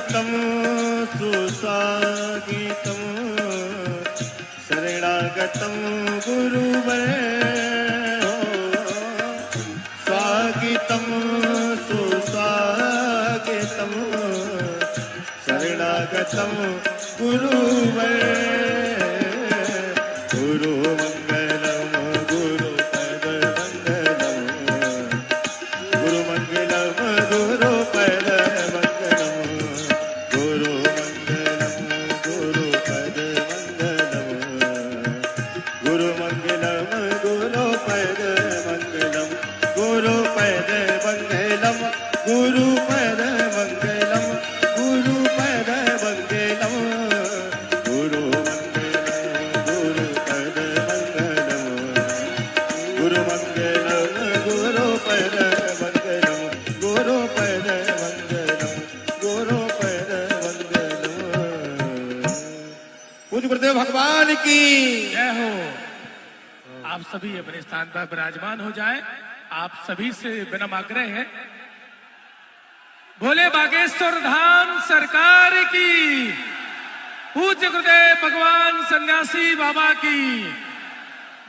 स्वागतं सुस्वागतं शरणागतं गुरुवर स्वागतं सुस्वागतं शरणागतं गुरुवर गुरुमङ्गलं गुरुपदमङ्गलं गुरुमङ्गलं गुरुपदमङ्गलं गुरुमङ्गलं गुरुपदमङ्गलं गुरुमङ्गलं गुरुपदमङ्गलं गुरुपदमङ्गलं गुरुपदमङ्गलं गुरुपदमङ्गलं गुरुदेव भगवान की जय हो। आप सभी अपने स्थान पर विराजमान हो जाएं। आप सभी से विनम्र आग्रह है, भोले बागेश्वर धाम सरकार की, पूज्य गुरुदेव भगवान सन्यासी बाबा की,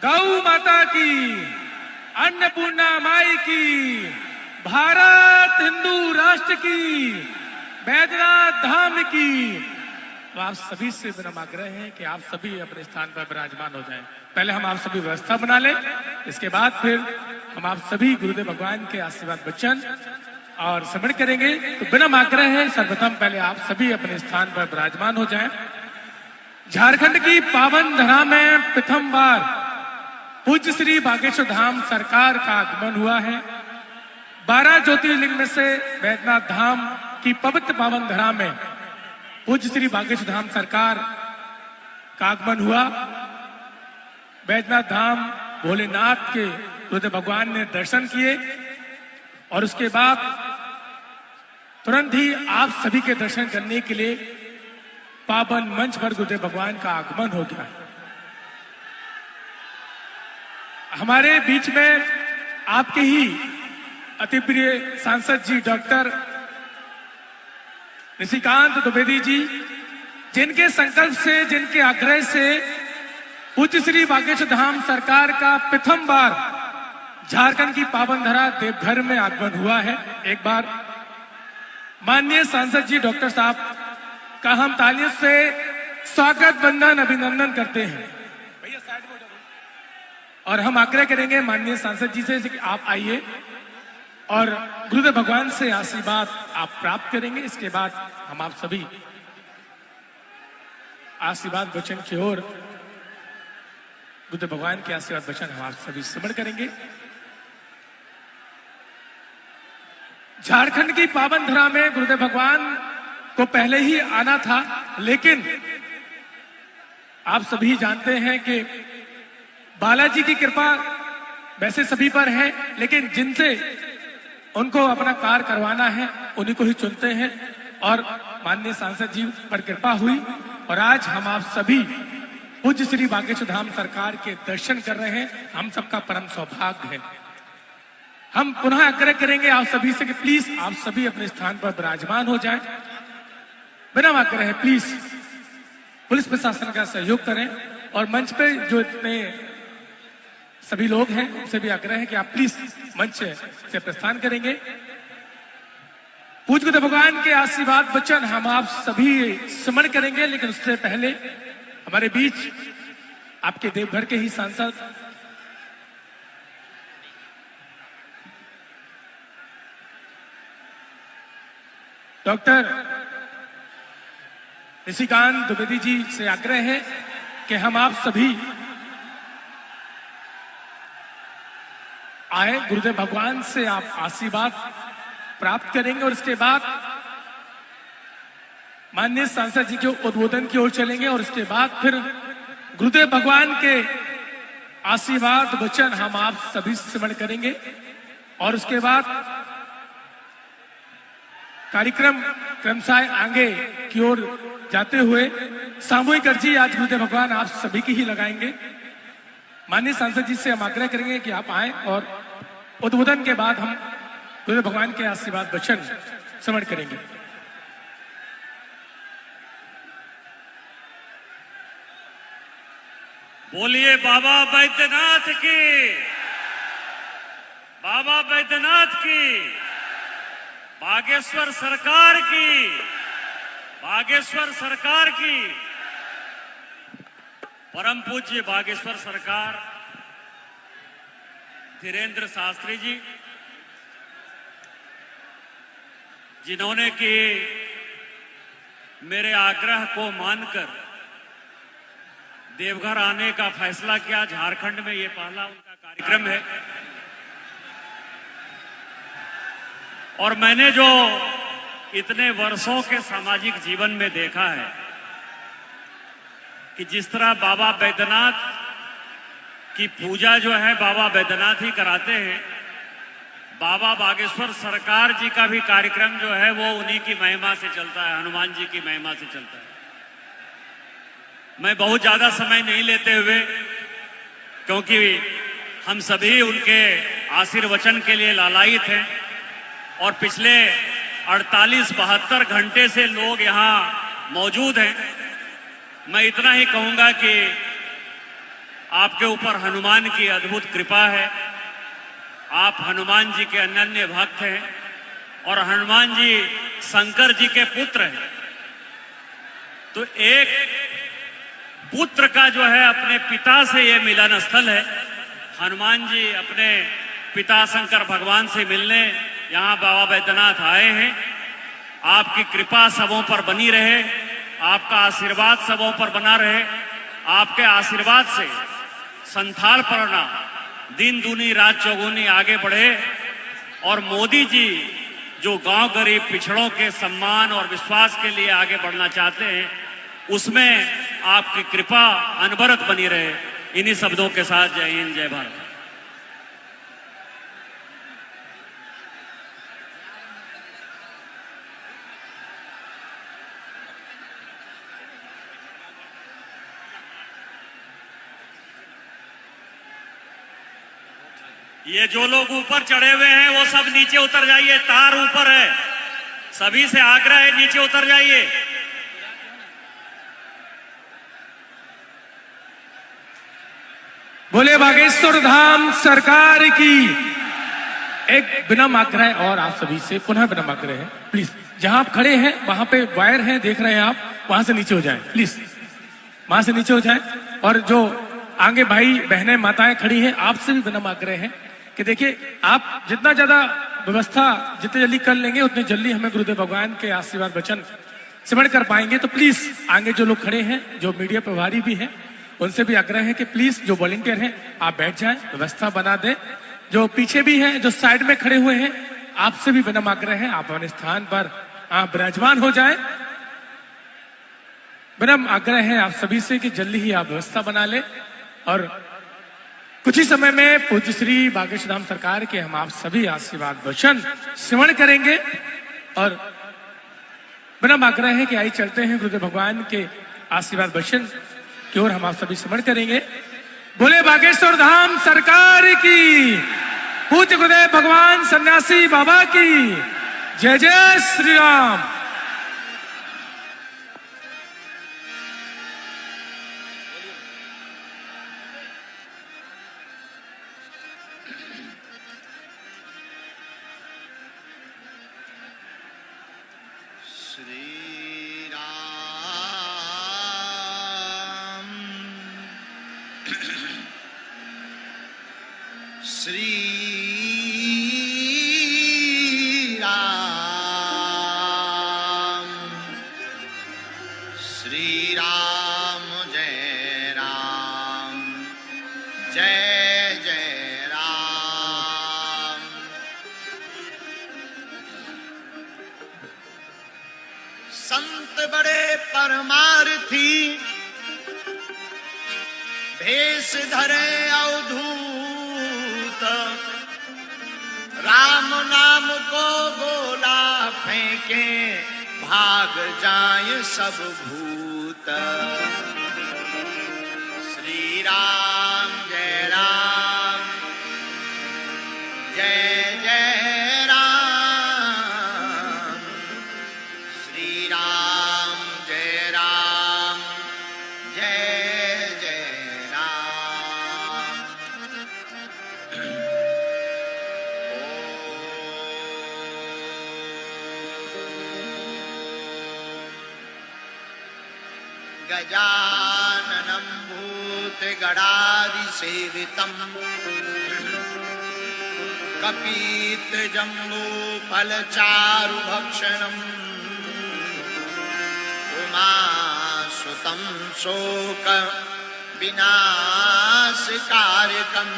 गौ माता की, अन्नपूर्णा माई की, भारत हिंदू राष्ट्र की, बैद्यनाथ धाम की। तो आप सभी से विनम्र आग्रह है कि आप सभी अपने स्थान पर विराजमान हो जाएं। पहले हम आप सभी व्यवस्था बना लें, इसके बाद फिर हम आप सभी गुरुदेव भगवान के आशीर्वाद वचन और स्मरण करेंगे। तो विनम्र आग्रह है, सर्वप्रथम पहले आप सभी अपने स्थान पर विराजमान हो जाएं। झारखंड की पावन धरा में प्रथम बार पूज्य श्री बागेश्वर धाम सरकार का आगमन हुआ है। 12 ज्योतिर्लिंग में से बैद्यनाथ धाम की पवित्र पावन धरा में पूज्य श्री बागेश्वर धाम सरकार का आगमन हुआ। बैद्यनाथ धाम भोलेनाथ के गुरुदेव भगवान ने दर्शन किए और उसके बाद तुरंत ही आप सभी के दर्शन करने के लिए पावन मंच पर गुरुदेव भगवान का आगमन हो गया। हमारे बीच में आपके ही अति प्रिय सांसद जी डॉक्टर निशिकांत द्विवेदी जी, जिनके संकल्प से, जिनके आग्रह से पूज्य श्री बागेश्वर धाम सरकार का प्रथम बार झारखंड की पावन धरा देवघर में आगमन हुआ है। एक बार माननीय सांसद जी डॉक्टर साहब का हम तालियों से स्वागत वंदन अभिनंदन करते हैं। और हम आग्रह करेंगे माननीय सांसद जी से कि आप आइए और गुरुदेव भगवान से आशीर्वाद आप प्राप्त करेंगे। इसके बाद हम आप सभी आशीर्वाद वचन की ओर, गुरुदेव भगवान के आशीर्वाद वचन हम आप सभी स्मरण करेंगे। झारखंड की पावन धरा में गुरुदेव भगवान को पहले ही आना था, लेकिन आप सभी जानते हैं कि बालाजी की कृपा वैसे सभी पर है, लेकिन जिनसे उनको अपना कार्य करवाना है उन्हीं को ही चुनते हैं। और माननीय सांसद जी पर कृपा हुई और आज हम आप सभी पूज्य श्री बागेश्वर धाम सरकार के दर्शन कर रहे हैं। हम सबका परम सौभाग्य है। हम पुनः आग्रह करेंगे आप सभी से कि प्लीज आप सभी अपने स्थान पर विराजमान हो जाएं। बिना आग्रह है, प्लीज पुलिस प्रशासन का सहयोग करें और मंच पे जो इतने सभी लोग हैं उनसे भी आग्रह है कि आप प्लीज मंच से प्रस्थान करेंगे। पूज्य गुरुदेव भगवान के आशीर्वाद वचन हम आप सभी स्मरण करेंगे, लेकिन उससे पहले हमारे बीच आपके देवघर के ही सांसद डॉक्टर निशिकांत द्विवेदी जी से आग्रह है कि हम आप सभी आए, गुरुदेव भगवान से आप आशीर्वाद प्राप्त करेंगे और इसके बाद माननीय सांसद जी के उद्बोधन की ओर चलेंगे और इसके बाद फिर गुरुदेव भगवान के आशीर्वाद वचन हम आप सभी स्मरण करेंगे और उसके बाद कार्यक्रम क्रमशः आगे की ओर जाते हुए सामूहिक अर्जी आज गुरुदेव भगवान आप सभी की ही लगाएंगे। माननीय सांसद जी से हम आग्रह करेंगे कि आप आए और उद्बोधन के बाद हम गुरुदेव भगवान के आशीर्वाद वचन स्मरण करेंगे। बोलिए बाबा बैद्यनाथ की, बाबा बैद्यनाथ की, बागेश्वर सरकार की, बागेश्वर सरकार की। परम पूज्य बागेश्वर सरकार धीरेन्द्र शास्त्री जी, जिन्होंने कि मेरे आग्रह को मानकर देवघर आने का फैसला किया। झारखंड में ये पहला उनका कार्यक्रम है और मैंने जो इतने वर्षों के सामाजिक जीवन में देखा है कि जिस तरह बाबा बैद्यनाथ की पूजा जो है बाबा बैद्यनाथ ही कराते हैं, बाबा बागेश्वर सरकार जी का भी कार्यक्रम जो है वो उन्हीं की महिमा से चलता है, हनुमान जी की महिमा से चलता है। मैं बहुत ज्यादा समय नहीं लेते हुए, क्योंकि हम सभी उनके आशीर्वचन के लिए लालायित हैं और पिछले 48-72 घंटे से लोग यहाँ मौजूद हैं। मैं इतना ही कहूंगा कि आपके ऊपर हनुमान की अद्भुत कृपा है। आप हनुमान जी के अनन्य भक्त हैं और हनुमान जी शंकर जी के पुत्र हैं। तो एक पुत्र का जो है अपने पिता से ये मिलन स्थल है। हनुमान जी अपने पिता शंकर भगवान से मिलने यहाँ बाबा बैद्यनाथ आए हैं। आपकी कृपा सबों पर बनी रहे, आपका आशीर्वाद सबों पर बना रहे। आपके आशीर्वाद से संथाल परना दिन दूनी रात चौगुनी आगे बढ़े और मोदी जी जो गांव गरीब पिछड़ों के सम्मान और विश्वास के लिए आगे बढ़ना चाहते हैं, उसमें आपकी कृपा अनवरत बनी रहे। इन्हीं शब्दों के साथ जय हिंद, जय भारत। ये जो लोग ऊपर चढ़े हुए हैं वो सब नीचे उतर जाइए, तार ऊपर है। सभी से आग्रह है, नीचे उतर जाइए। बोले बागेश्वर धाम सरकार की। एक विनम्र आग्रह और आप सभी से पुनः विनम्र आग्रह है, प्लीज जहां आप खड़े हैं वहां पे वायर है, देख रहे हैं आप, वहां से नीचे हो जाएं प्लीज, वहां से नीचे हो जाएं। और जो आगे भाई बहनें माताएं खड़ी हैं, आपसे भी विनम्र आग्रह है कि देखिए आप जितना ज्यादा व्यवस्था जितने जल्दी कर लेंगे उतने जल्दी हमें गुरुदेव भगवान के आशीर्वाद वचन सिमरण कर पाएंगे। तो प्लीज आगे जो लोग खड़े हैं, जो मीडिया प्रभारी भी हैं, उनसे भी आग्रह है कि प्लीज जो वॉलंटियर हैं आप बैठ जाएं, व्यवस्था बना दें। जो पीछे भी हैं, जो साइड में खड़े हुए हैं, आपसे भी विनम्र आग्रह है आप अपने स्थान पर आप विराजमान हो जाएं। विनम्र आग्रह है आप सभी से कि जल्दी ही आप व्यवस्था बना लें और कुछ ही समय में पूज्य श्री बागेश्वर धाम सरकार के हम आप सभी आशीर्वाद वचन सिमरण करेंगे। और विनम्र आग्रह है कि आइए चलते हैं गुरुदेव भगवान के आशीर्वाद वचन की ओर हम आप सभी सिमरण करेंगे। बोले बागेश्वर धाम सरकार की, पूज्य गुरुदेव भगवान सन्यासी बाबा की जय जय श्री राम। श्री राम, श्री राम, जय राम, जय जय राम। संत बड़े परमार्थी, भेष धरे अवधूत, राम नाम को बोला फेंके, भाग जाए सब भूत। श्री राम, जय राम, जय जय राम। श्री राम, जय राम, जय जय राम। गजाननं भूतगणाधिसेवितं कपित्थजम्बूफलचारुभक्षणम् उमासुतं शोकविनाशकारकम्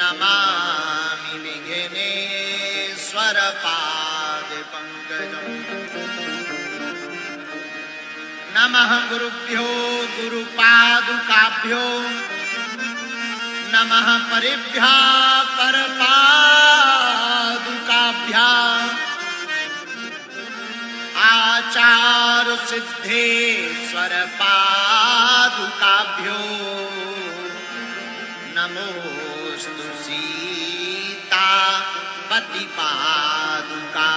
नमामि विघ्नेश्वरपादपङ्कजम्। नमः गुरुभ्यो गुरुपादुकाभ्यो नमः परिभ्यः परपादुकाभ्याम् आचार्य सिद्धेश्वर पादुकाभ्यो नमोस्तु सीतापति पादुकाभ्याम्।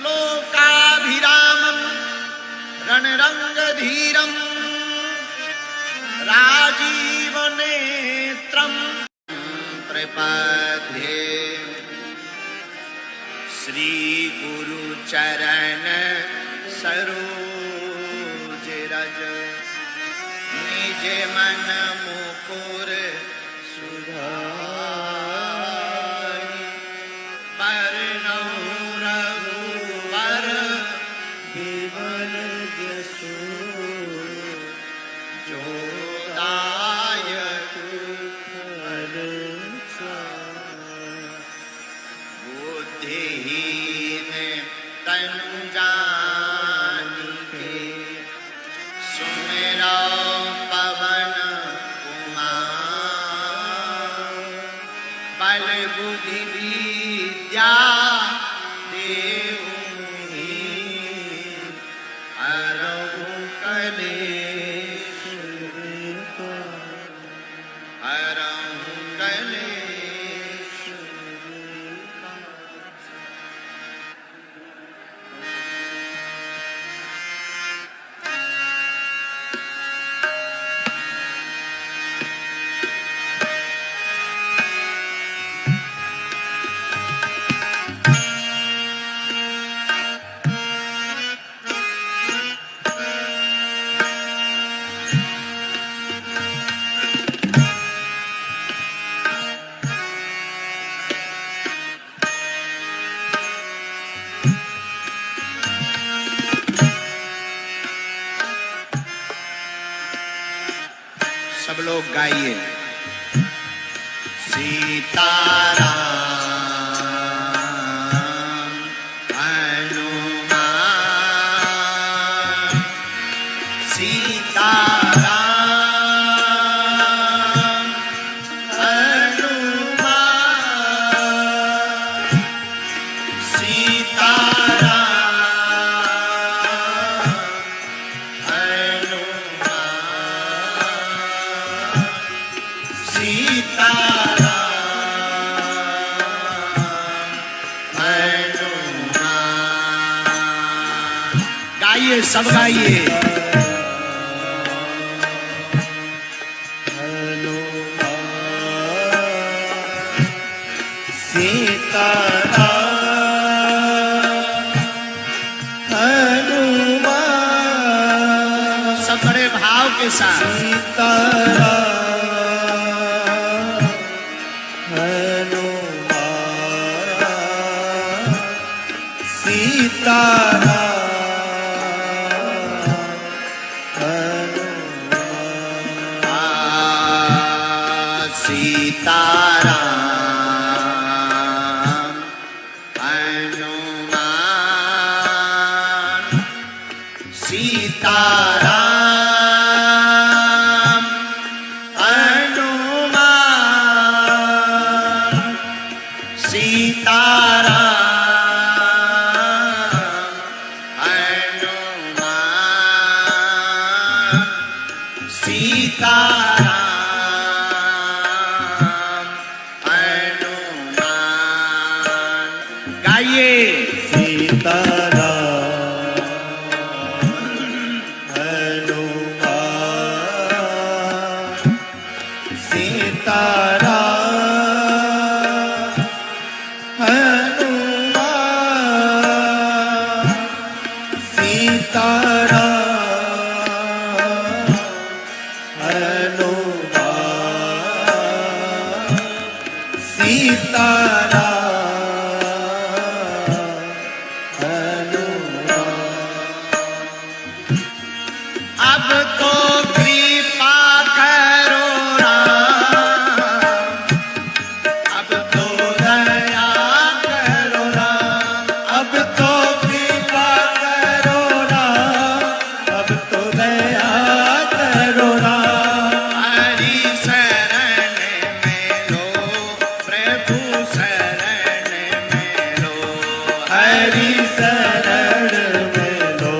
लोकाभिरामं रणरंगधीरं राजीवनेत्रं प्रपद्ये। श्री गुरुचरण सरोज रज निज मन मुकुर सुधारि बरनउँ रघुबर विमल जसु जो दायक फल बुद्धिहीन तनु जानिके सुमिरो पवन कुमार। बल बुद्धि विद्या देहु हरहु कलेश हरहु कलेश। सब लोग गाइए। सीताराम हनुमान सीताराम हनुमान सीताराम हनुमान सीताराम हनुमान। गाइए सब गाइए। सब बड़े भाव के साथ सीताराम हनुमान सीताराम हनुमान सीताराम हनुमान सीताराम अब तो कृपा करो राम, अब तो दया करो राम, अब तो कृपा करो राम, अब तो दया करो राम। हरि शरण में लो, प्रभु शरण में लो, हरि शरण में लो,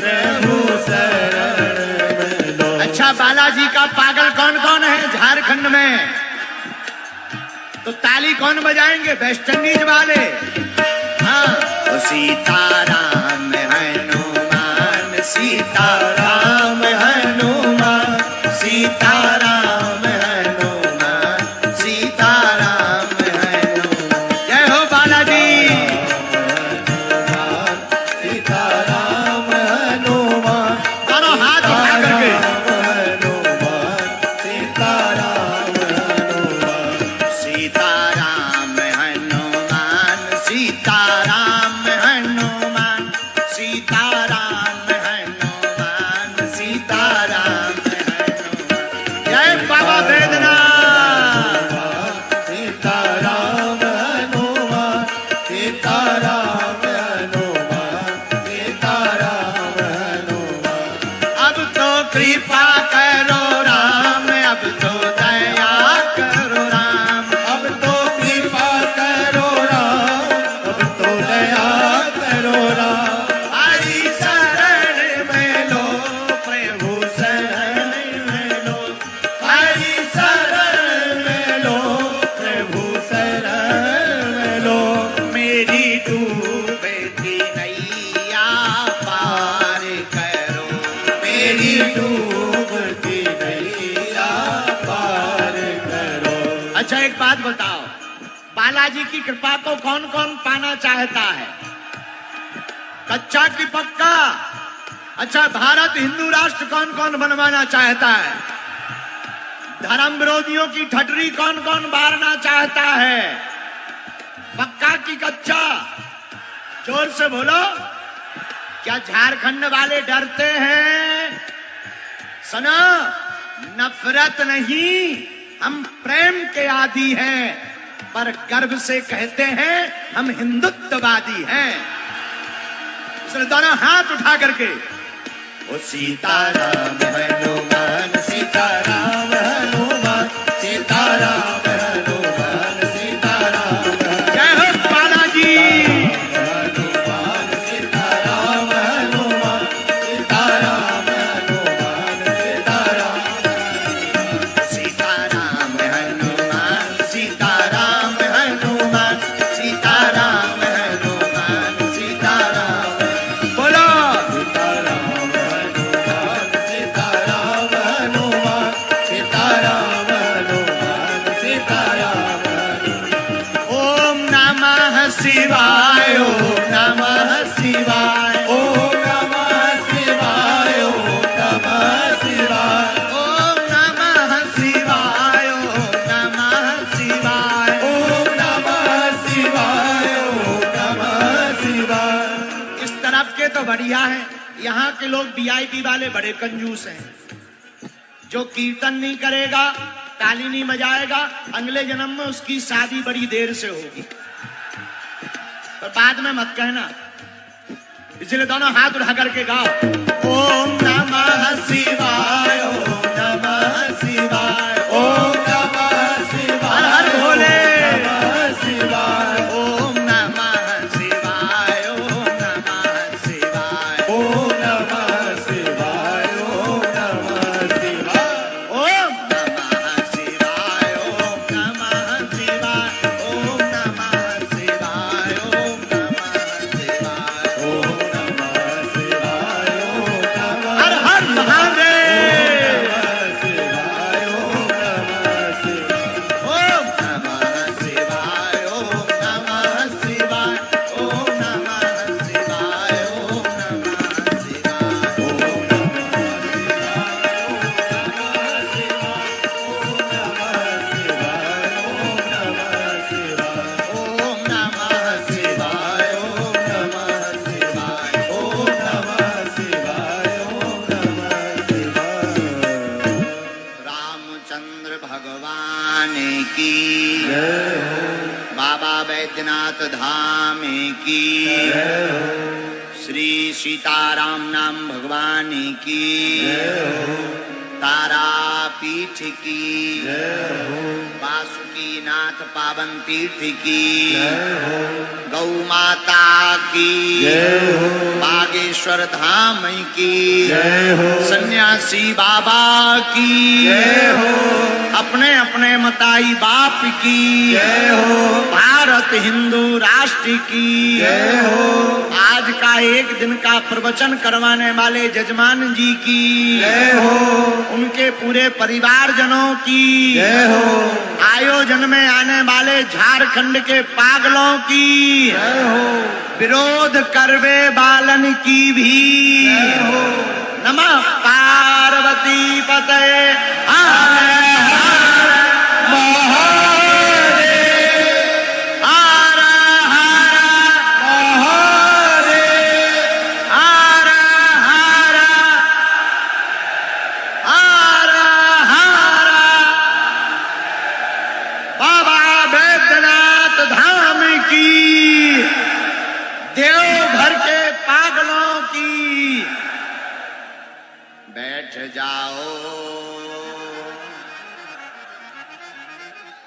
प्रभु शरण में लो। अच्छा, बालाजी का पागल कौन कौन है झारखंड में? तो ताली कौन बजाएंगे? वेस्ट इंडीज वाले। हाँ, तो सीताराम हनुमान, सीताराम हनुमान, सीताराम हनुमान, सीताराम हनुमान। जय हो बालाजी। सीताराम हनुमान, दोनों हाथ उठा करके हनुमान, सीताराम हनुमान। सीताराम हनुमान, सीताराम हनुमान, सीताराम हनुमान, सीताराम हनुमान। जय बाबा बैद्यनाथ। सीताराम हनुमान, सीताराम हनुमान, सीताराम हनुमान। अब तो कृपा करो राम, अब तो दया करो राम, अब तो कृपा करो राम, अब तो दया करो राम। हरि शरण में लो, प्रभु शरण में लो, हरि शरण में लो, प्रभु शरण में लो। मेरी डूबती नैया पार करो, मेरी डूबती नैया पार करो। अच्छा, एक बात बताओ, बालाजी की कृपा को कौन कौन पाना चाहता है? कच्चा की पक्का? अच्छा, भारत हिंदू राष्ट्र कौन कौन बनवाना चाहता है? धर्म विरोधियों की ठटरी कौन कौन मारना चाहता है? पक्का की कच्चा? जोर से बोलो। क्या झारखंड वाले डरते हैं? सुनो, नफरत नहीं, हम प्रेम के आदी हैं, पर गर्व से कहते हैं हम हिंदुत्ववादी हैं। इसलिए दोनों हाथ उठा करके ओ सीताराम हनुमान, सीताराम हनुमान, सीताराम हनुमान, सीताराम जय हो बालाजी। हनुमान, सीताराम हनुमान, सीताराम हनुमान, सीताराम। सीताराम हनुमान, सीताराम हनुमान, सीताराम हनुमान, सीताराम। बोलो। सीताराम हनुमान, सीताराम हनुमान, सीताराम हनुमान, सीताराम। ओम नमः शिवाय, ओम नमः शिवाय, ओम नमः शिवाय, ओम नमः शिवाय, ओम नमः शिवाय, ओम नमः शिवाय। ओम नमः शिवाय, ओम नमः शिवाय। इस तरफ के तो बढ़िया है, यहाँ के लोग वीआईपी वाले बड़े कंजूस हैं। जो कीर्तन नहीं करेगा, ताली नहीं बजाएगा, अगले जन्म में उसकी शादी बड़ी देर से होगी। पर बाद में मत कहना, इसलिए दोनों हाथ उठा करके गाओ। ओम नमः शिवाय, ओम नमः शिवाय, ओम नमः शिवाय, हर हर भोले। नमः शिवाय, ओम नमः शिवाय, ओम नमः शिवाय, ओम नमः शिवाय, ओम नमः शिवाय। ओम नमः शिवाय, ओम नमः शिवाय, ओम नमः शिवाय, ओम नमः शिवाय। ओम नमः शिवाय, ओम नमः हर हर महादेव। की, बाबा बैद्यनाथ धाम की, श्री सीताराम नाम भगवान की, तारापीठ की, वासुकी नाथ पावन तीर्थ की, गौ माता की, बागेश्वर धाम की, सन्यासी बाबा की, अपने अपने मताई बाप की, भारत हिंदू राष्ट्र की, आज का एक दिन का प्रवचन करवाने वाले जजमान जी की, उनके पूरे परिवारजनों की, आयोजन में आने वाले झारखंड के पागलों की, विरोध करवे बालन की भी, नमः पार्वती पतये देवघर के पागलों की। बैठ जाओ,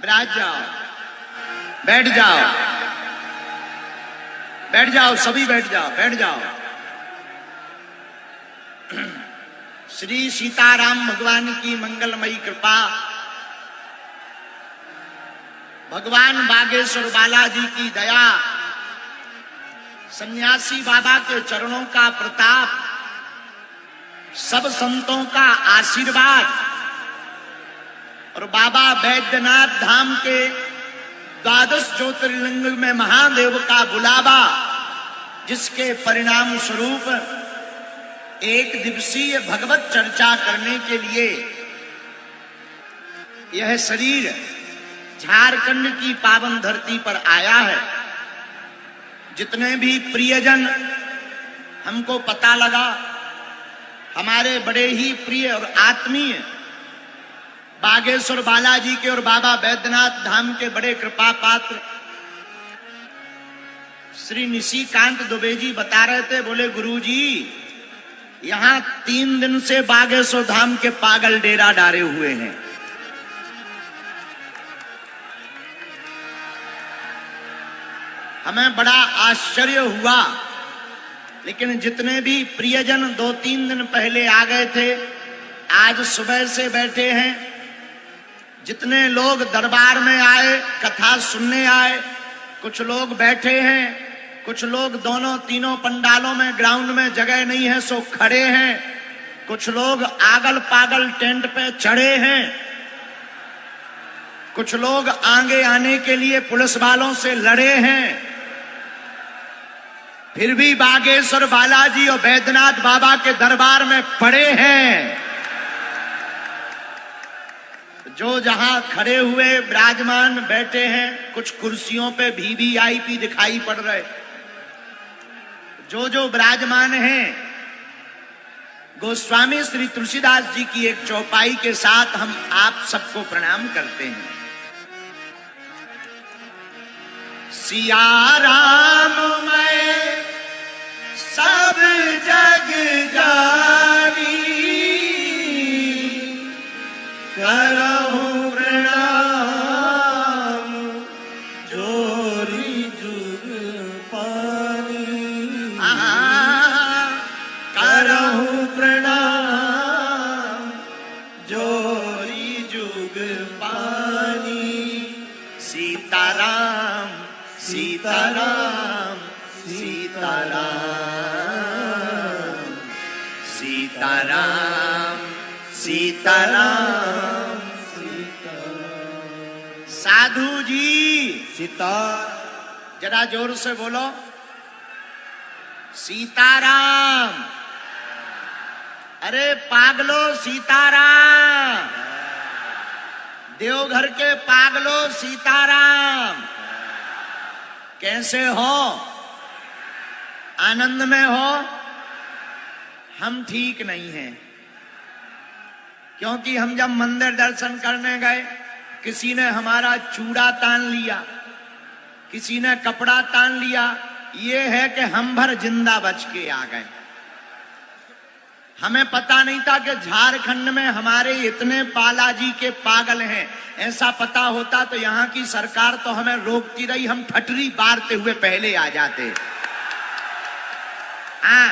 बैठ जाओ, बैठ जाओ, बैठ जाओ, सभी बैठ जाओ, बैठ जाओ। श्री सीताराम भगवान की मंगलमयी कृपा, भगवान बागेश्वर बालाजी की दया, सन्यासी बाबा के चरणों का प्रताप, सब संतों का आशीर्वाद और बाबा बैद्यनाथ धाम के 12 ज्योतिर्लिंग में महादेव का बुलावा, जिसके परिणाम स्वरूप एक दिवसीय भगवत चर्चा करने के लिए यह शरीर झारखंड की पावन धरती पर आया है। जितने भी प्रियजन, हमको पता लगा हमारे बड़े ही प्रिय और आत्मीय बागेश्वर बालाजी के और बाबा बैद्यनाथ धाम के बड़े कृपा पात्र श्री निशिकांत दुबे जी बता रहे थे, बोले गुरुजी यहां 3 दिन से बागेश्वर धाम के पागल डेरा डाले हुए हैं। हमें बड़ा आश्चर्य हुआ, लेकिन जितने भी प्रियजन 2-3 दिन पहले आ गए थे, आज सुबह से बैठे हैं। जितने लोग दरबार में आए, कथा सुनने आए, कुछ लोग बैठे हैं, कुछ लोग दोनों तीनों पंडालों में ग्राउंड में जगह नहीं है सो खड़े हैं, कुछ लोग आगल पागल टेंट पे चढ़े हैं, कुछ लोग आगे आने के लिए पुलिस वालों से लड़े हैं। फिर भी बागेश्वर बालाजी और बैद्यनाथ बाबा के दरबार में पड़े हैं। जो जहां खड़े हुए विराजमान बैठे हैं, कुछ कुर्सियों पे VVIP दिखाई पड़ रहे। जो जो विराजमान हैं, गोस्वामी श्री तुलसीदास जी की एक चौपाई के साथ हम आप सबको प्रणाम करते हैं। सिया राम मैं सब जग जानी, करहूं प्रणाम जोरी जुग पानी। करहूं प्रणाम जोरी जुग पानी। सीताराम सीताराम सीताराम सीताराम सीताराम साधु जी सीता, जरा जोर से बोलो सीताराम। अरे पागलो सीताराम, देवघर के पागलो सीताराम। कैसे हो? आनंद में हो? हम ठीक नहीं हैं, क्योंकि हम जब मंदिर दर्शन करने गए, किसी ने हमारा चूड़ा तान लिया, किसी ने कपड़ा तान लिया। ये है कि हम भर जिंदा बच के आ गए। हमें पता नहीं था कि झारखंड में हमारे इतने बालाजी के पागल हैं। ऐसा पता होता तो यहाँ की सरकार तो हमें रोकती रही, हम ठटरी बारते हुए पहले आ जाते। हाँ,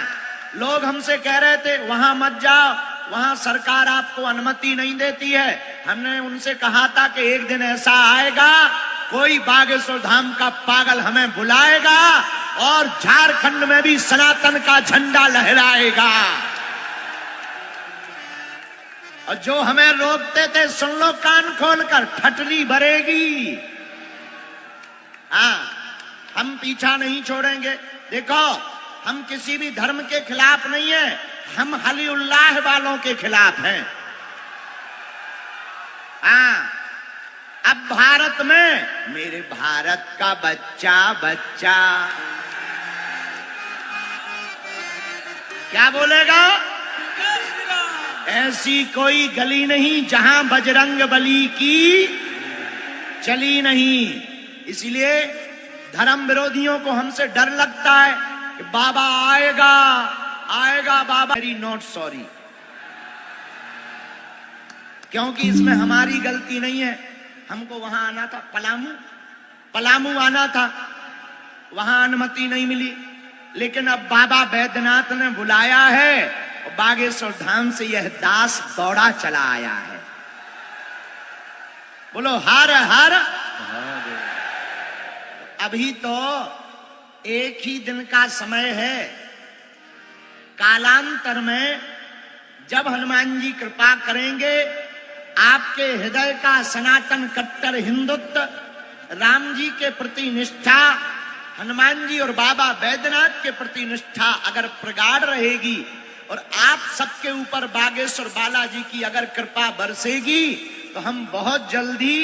लोग हमसे कह रहे थे वहां मत जाओ, वहां सरकार आपको अनुमति नहीं देती है। हमने उनसे कहा था कि एक दिन ऐसा आएगा, कोई बागेश्वर धाम का पागल हमें बुलाएगा और झारखंड में भी सनातन का झंडा लहराएगा। और जो हमें रोकते थे, सुन लो कान खोलकर, ठटरी भरेगी। हाँ, हम पीछा नहीं छोड़ेंगे। देखो, हम किसी भी धर्म के खिलाफ नहीं है, हम हलीउल्लाह वालों के खिलाफ हैं। हाँ, अब भारत में मेरे भारत का बच्चा बच्चा क्या बोलेगा? ऐसी कोई गली नहीं जहां बजरंग बली की चली नहीं। इसलिए धर्म विरोधियों को हमसे डर लगता है कि बाबा आएगा आएगा बाबा। वेरी नॉट सॉरी, क्योंकि इसमें हमारी गलती नहीं है। हमको वहां आना था, पलामू आना था, वहां अनुमति नहीं मिली। लेकिन अब बाबा बैद्यनाथ ने बुलाया है और बागेश्वर धाम से यह दास दौड़ा चला आया है। बोलो हर हर। अभी तो एक ही दिन का समय है। कालांतर में जब हनुमान जी कृपा करेंगे, आपके हृदय का सनातन कट्टर हिंदुत्व, राम जी के प्रति निष्ठा, हनुमान जी और बाबा बैद्यनाथ के प्रति निष्ठा अगर प्रगाढ़ रहेगी और आप सबके ऊपर बागेश्वर बालाजी की अगर कृपा बरसेगी, तो हम बहुत जल्दी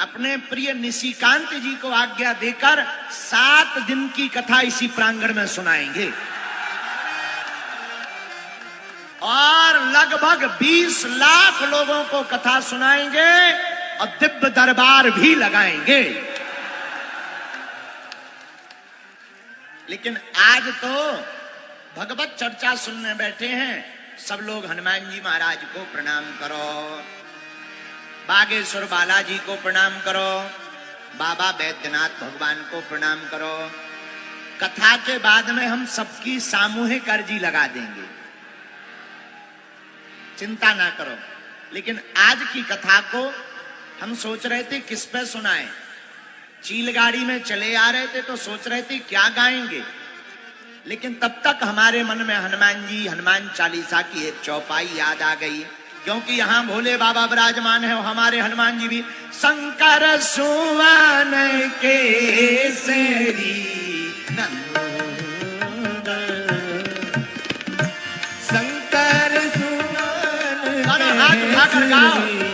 अपने प्रिय निशिकांत जी को आज्ञा देकर 7 दिन की कथा इसी प्रांगण में सुनाएंगे और लगभग 20 लाख लोगों को कथा सुनाएंगे और दिव्य दरबार भी लगाएंगे। लेकिन आज तो भगवत चर्चा सुनने बैठे हैं। सब लोग हनुमान जी महाराज को प्रणाम करो, बागेश्वर बालाजी को प्रणाम करो, बाबा बैद्यनाथ भगवान को प्रणाम करो। कथा के बाद में हम सबकी सामूहिक अर्जी लगा देंगे, चिंता ना करो। लेकिन आज की कथा को हम सोच रहे थे किस पे सुनाएं। चीलगाड़ी में चले आ रहे थे तो सोच रहे थे क्या गाएंगे, लेकिन तब तक हमारे मन में हनुमान जी, हनुमान चालीसा की एक चौपाई याद आ गई। क्योंकि यहाँ भोले बाबा विराजमान है और हमारे हनुमान जी भी शंकर सुवन केसरी शंकर सुवन हाथ उठाकर गाओ।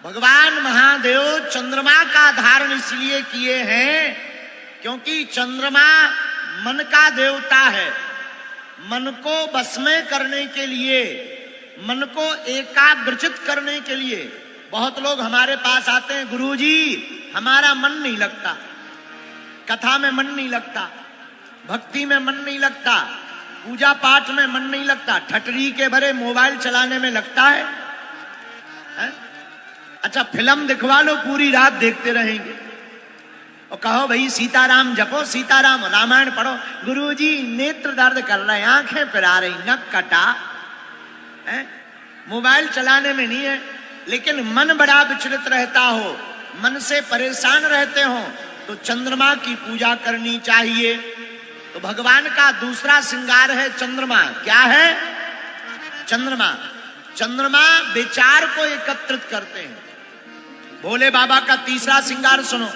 भगवान महादेव चंद्रमा का धारण इसलिए किए हैं क्योंकि चंद्रमा मन का देवता है। मन को बस में करने के लिए, मन को एकाग्रचित करने के लिए बहुत लोग हमारे पास आते हैं, गुरुजी हमारा मन नहीं लगता, कथा में मन नहीं लगता, भक्ति में मन नहीं लगता, पूजा पाठ में मन नहीं लगता, ठटरी के भरे मोबाइल चलाने में लगता है? अच्छा फिल्म दिखवा लो, पूरी रात देखते रहेंगे और कहो भाई सीताराम जपो, सीताराम, रामायण पढ़ो, गुरुजी नेत्र दर्द कर रहे हैं, आंखें फिरा रही, नक कटा है, मोबाइल चलाने में नहीं है। लेकिन मन बड़ा विचलित रहता हो, मन से परेशान रहते हो, तो चंद्रमा की पूजा करनी चाहिए। तो भगवान का दूसरा श्रृंगार है चंद्रमा। क्या है? चंद्रमा। चंद्रमा विचार को एकत्रित करते हैं। भोले बाबा का तीसरा श्रृंगार सुनो।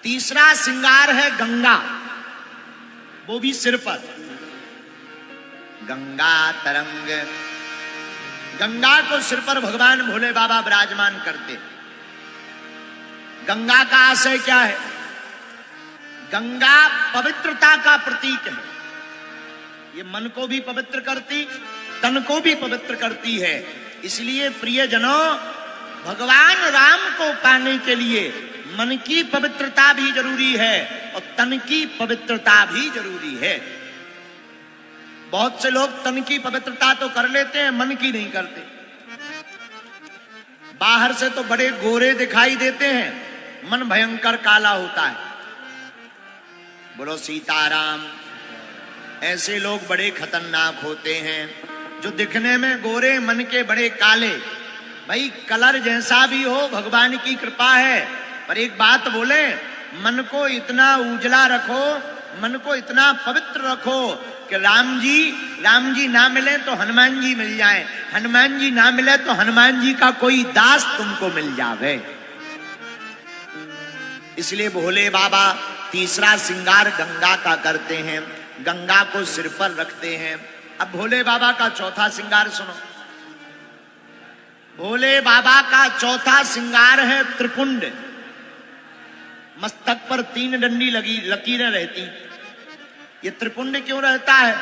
तीसरा श्रृंगार है गंगा, वो भी सिर पर। गंगा तरंग, गंगा को सिर पर भगवान भोले बाबा विराजमान करते। गंगा का आशय क्या है? गंगा पवित्रता का प्रतीक है। ये मन को भी पवित्र करती, तन को भी पवित्र करती है। इसलिए प्रियजनों, भगवान राम को पाने के लिए मन की पवित्रता भी जरूरी है और तन की पवित्रता भी जरूरी है। बहुत से लोग तन की पवित्रता तो कर लेते हैं, मन की नहीं करते। बाहर से तो बड़े गोरे दिखाई देते हैं, मन भयंकर काला होता है। बोलो सीताराम। ऐसे लोग बड़े खतरनाक होते हैं जो दिखने में गोरे, मन के बड़े काले। भाई कलर जैसा भी हो, भगवान की कृपा है। पर एक बात बोले, मन को इतना उजला रखो, मन को इतना पवित्र रखो कि राम जी ना मिले तो हनुमान जी मिल जाए, हनुमान जी ना मिले तो हनुमान जी का कोई दास तुमको मिल जावे। इसलिए भोले बाबा तीसरा श्रृंगार गंगा का करते हैं, गंगा को सिर पर रखते हैं। अब भोले बाबा का चौथा श्रृंगार सुनो। भोले बाबा का चौथा श्रृंगार है त्रिपुंड। मस्तक पर 3 डंडी लगी, लकीरें रहती। ये त्रिपुंड क्यों रहता है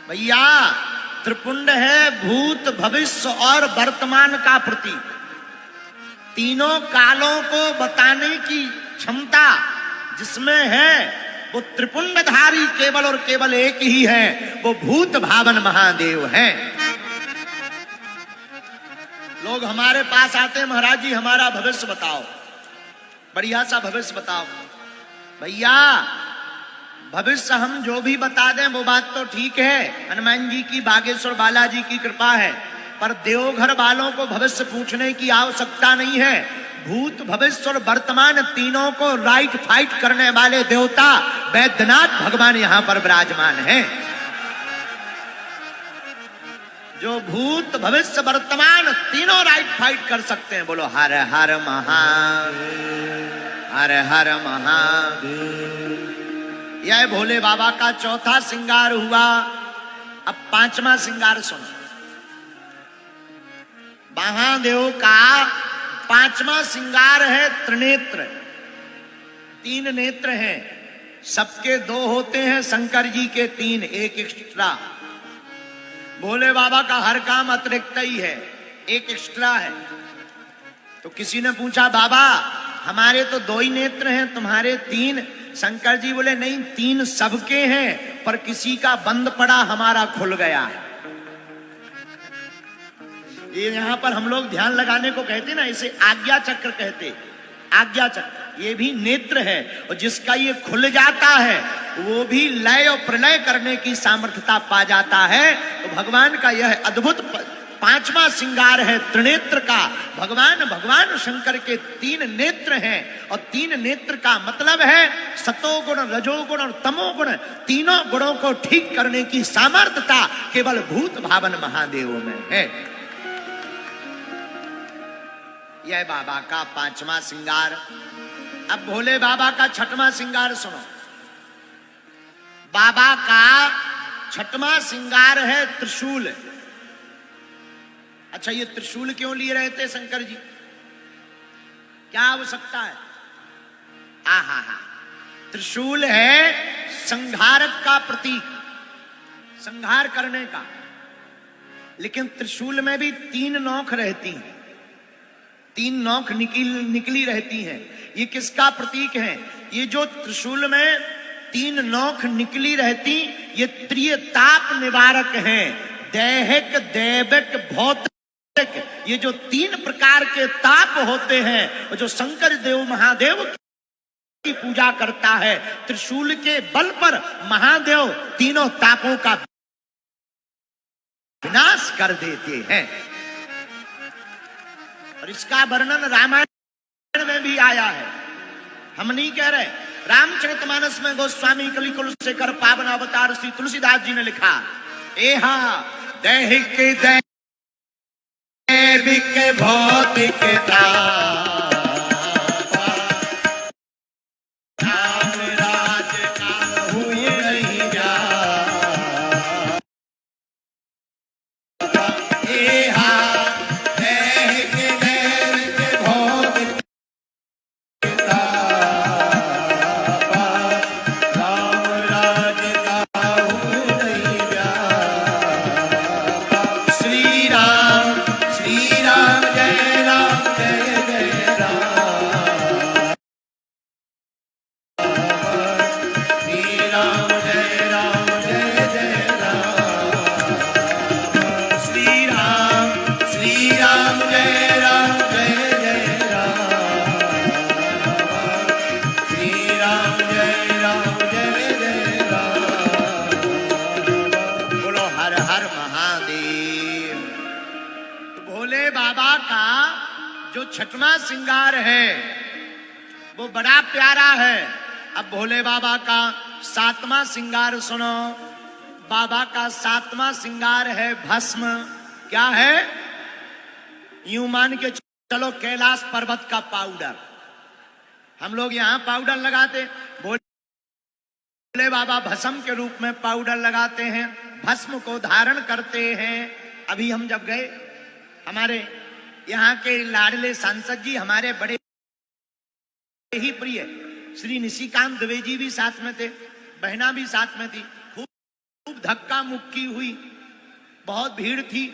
भैया? त्रिपुंड है भूत, भविष्य और वर्तमान का प्रतीक। तीनों कालों को बताने की क्षमता जिसमें है, वो त्रिपुंडधारी केवल और केवल एक ही है, वो भूत भावन महादेव हैं। लोग हमारे पास आते हैं, महाराज जी हमारा भविष्य बताओ, बढ़िया सा भविष्य बताओ। भैया भविष्य हम जो भी बता दें वो बात तो ठीक है, हनुमान जी की, बागेश्वर बालाजी की कृपा है। पर देवघर वालों को भविष्य पूछने की आवश्यकता नहीं है। भूत, भविष्य और वर्तमान तीनों को राइट फाइट करने वाले देवता वैद्यनाथ भगवान यहां पर विराजमान हैं। जो भूत, भविष्य, वर्तमान तीनों राइट फाइट कर सकते हैं। बोलो हर हर महादेव, हर हर महादेव। यह भोले बाबा का चौथा श्रृंगार हुआ। अब पांचवा श्रृंगार सुनो। महादेव का पांचवा श्रृंगार है त्रिनेत्र। 3 नेत्र हैं, सबके 2 होते हैं, शंकर जी के 3, एक एक्स्ट्रा। भोले बाबा का हर काम अतिरिक्त ही है, एक एक्स्ट्रा है। तो किसी ने पूछा, बाबा हमारे तो 2 ही नेत्र हैं, तुम्हारे 3। शंकर जी बोले नहीं, 3 सबके हैं, पर किसी का बंद पड़ा, हमारा खुल गया है। ये यहां पर हम लोग ध्यान लगाने को कहते ना, इसे आज्ञा चक्र कहते। आज्ञा चक्र ये भी नेत्र है, और जिसका ये खुल जाता है वो भी लय और प्रलय करने की सामर्थ्यता पा जाता है। तो भगवान का यह अद्भुत पांचवा श्रृंगार है त्रिनेत्र का। भगवान शंकर के 3 नेत्र हैं, और 3 नेत्र का मतलब है सतोगुण, रजोगुण और तमोगुण, तीनों गुणों को ठीक करने की सामर्थ्यता केवल भूत भावन महादेव में है। यह बाबा का 5वां श्रृंगार। अब भोले बाबा का 6वां श्रृंगार सुनो। बाबा का 6वां श्रृंगार है त्रिशूल। अच्छा, ये त्रिशूल क्यों लिए रहे थे शंकर जी? क्या आवश्यकता है? हा, त्रिशूल है संहारक का प्रतीक, संहार करने का। लेकिन त्रिशूल में भी 3 नोक रहती हैं, 3 नोक निकली रहती हैं। ये किसका प्रतीक है? ये जो त्रिशूल में 3 नोक निकली रहती, ये त्रिताप निवारक हैं। दैहिक, दैविक, भौतिक, ये जो 3 प्रकार के ताप होते हैं, जो शंकर देव महादेव की पूजा करता है, त्रिशूल के बल पर महादेव तीनों तापों का विनाश कर देते हैं। और इसका वर्णन रामायण में भी आया है। हम नहीं कह रहे, रामचरितमानस में गोस्वामी कलिकुल शेखर पावन अवतार श्री तुलसीदास जी ने लिखा, एहा दैहिक दैविक भौतिक ताप, राम राज का हुई नहीं जा। एहा दैहिक दैविक भौतिक ताप, राम राज का हुई नहीं जा। श्री राम जय राम जय जय राम, श्री राम जय जय राम, श्री राम जय जय राम, श्री राम जय जय राम। बोलो हर हर महादेव। भोले बाबा का जो 6वां श्रृंगार है वो बड़ा प्यारा है। अब भोले बाबा का 7वां श्रृंगार सुनो। बाबा का 7वां श्रृंगार है भस्म। क्या है? यूं मान के चलो, कैलाश पर्वत का पाउडर। हम लोग यहाँ पाउडर लगाते, भोले बाबा भस्म के रूप में पाउडर लगाते हैं, भस्म को धारण करते हैं। अभी हम जब गए, हमारे यहाँ के लाडले सांसद जी, हमारे बड़े ही प्रिय श्री निशिकांत द्विवेदी भी साथ में थे, बहना भी साथ में थी। खूब धक्का मुक्की हुई, बहुत भीड़ थी,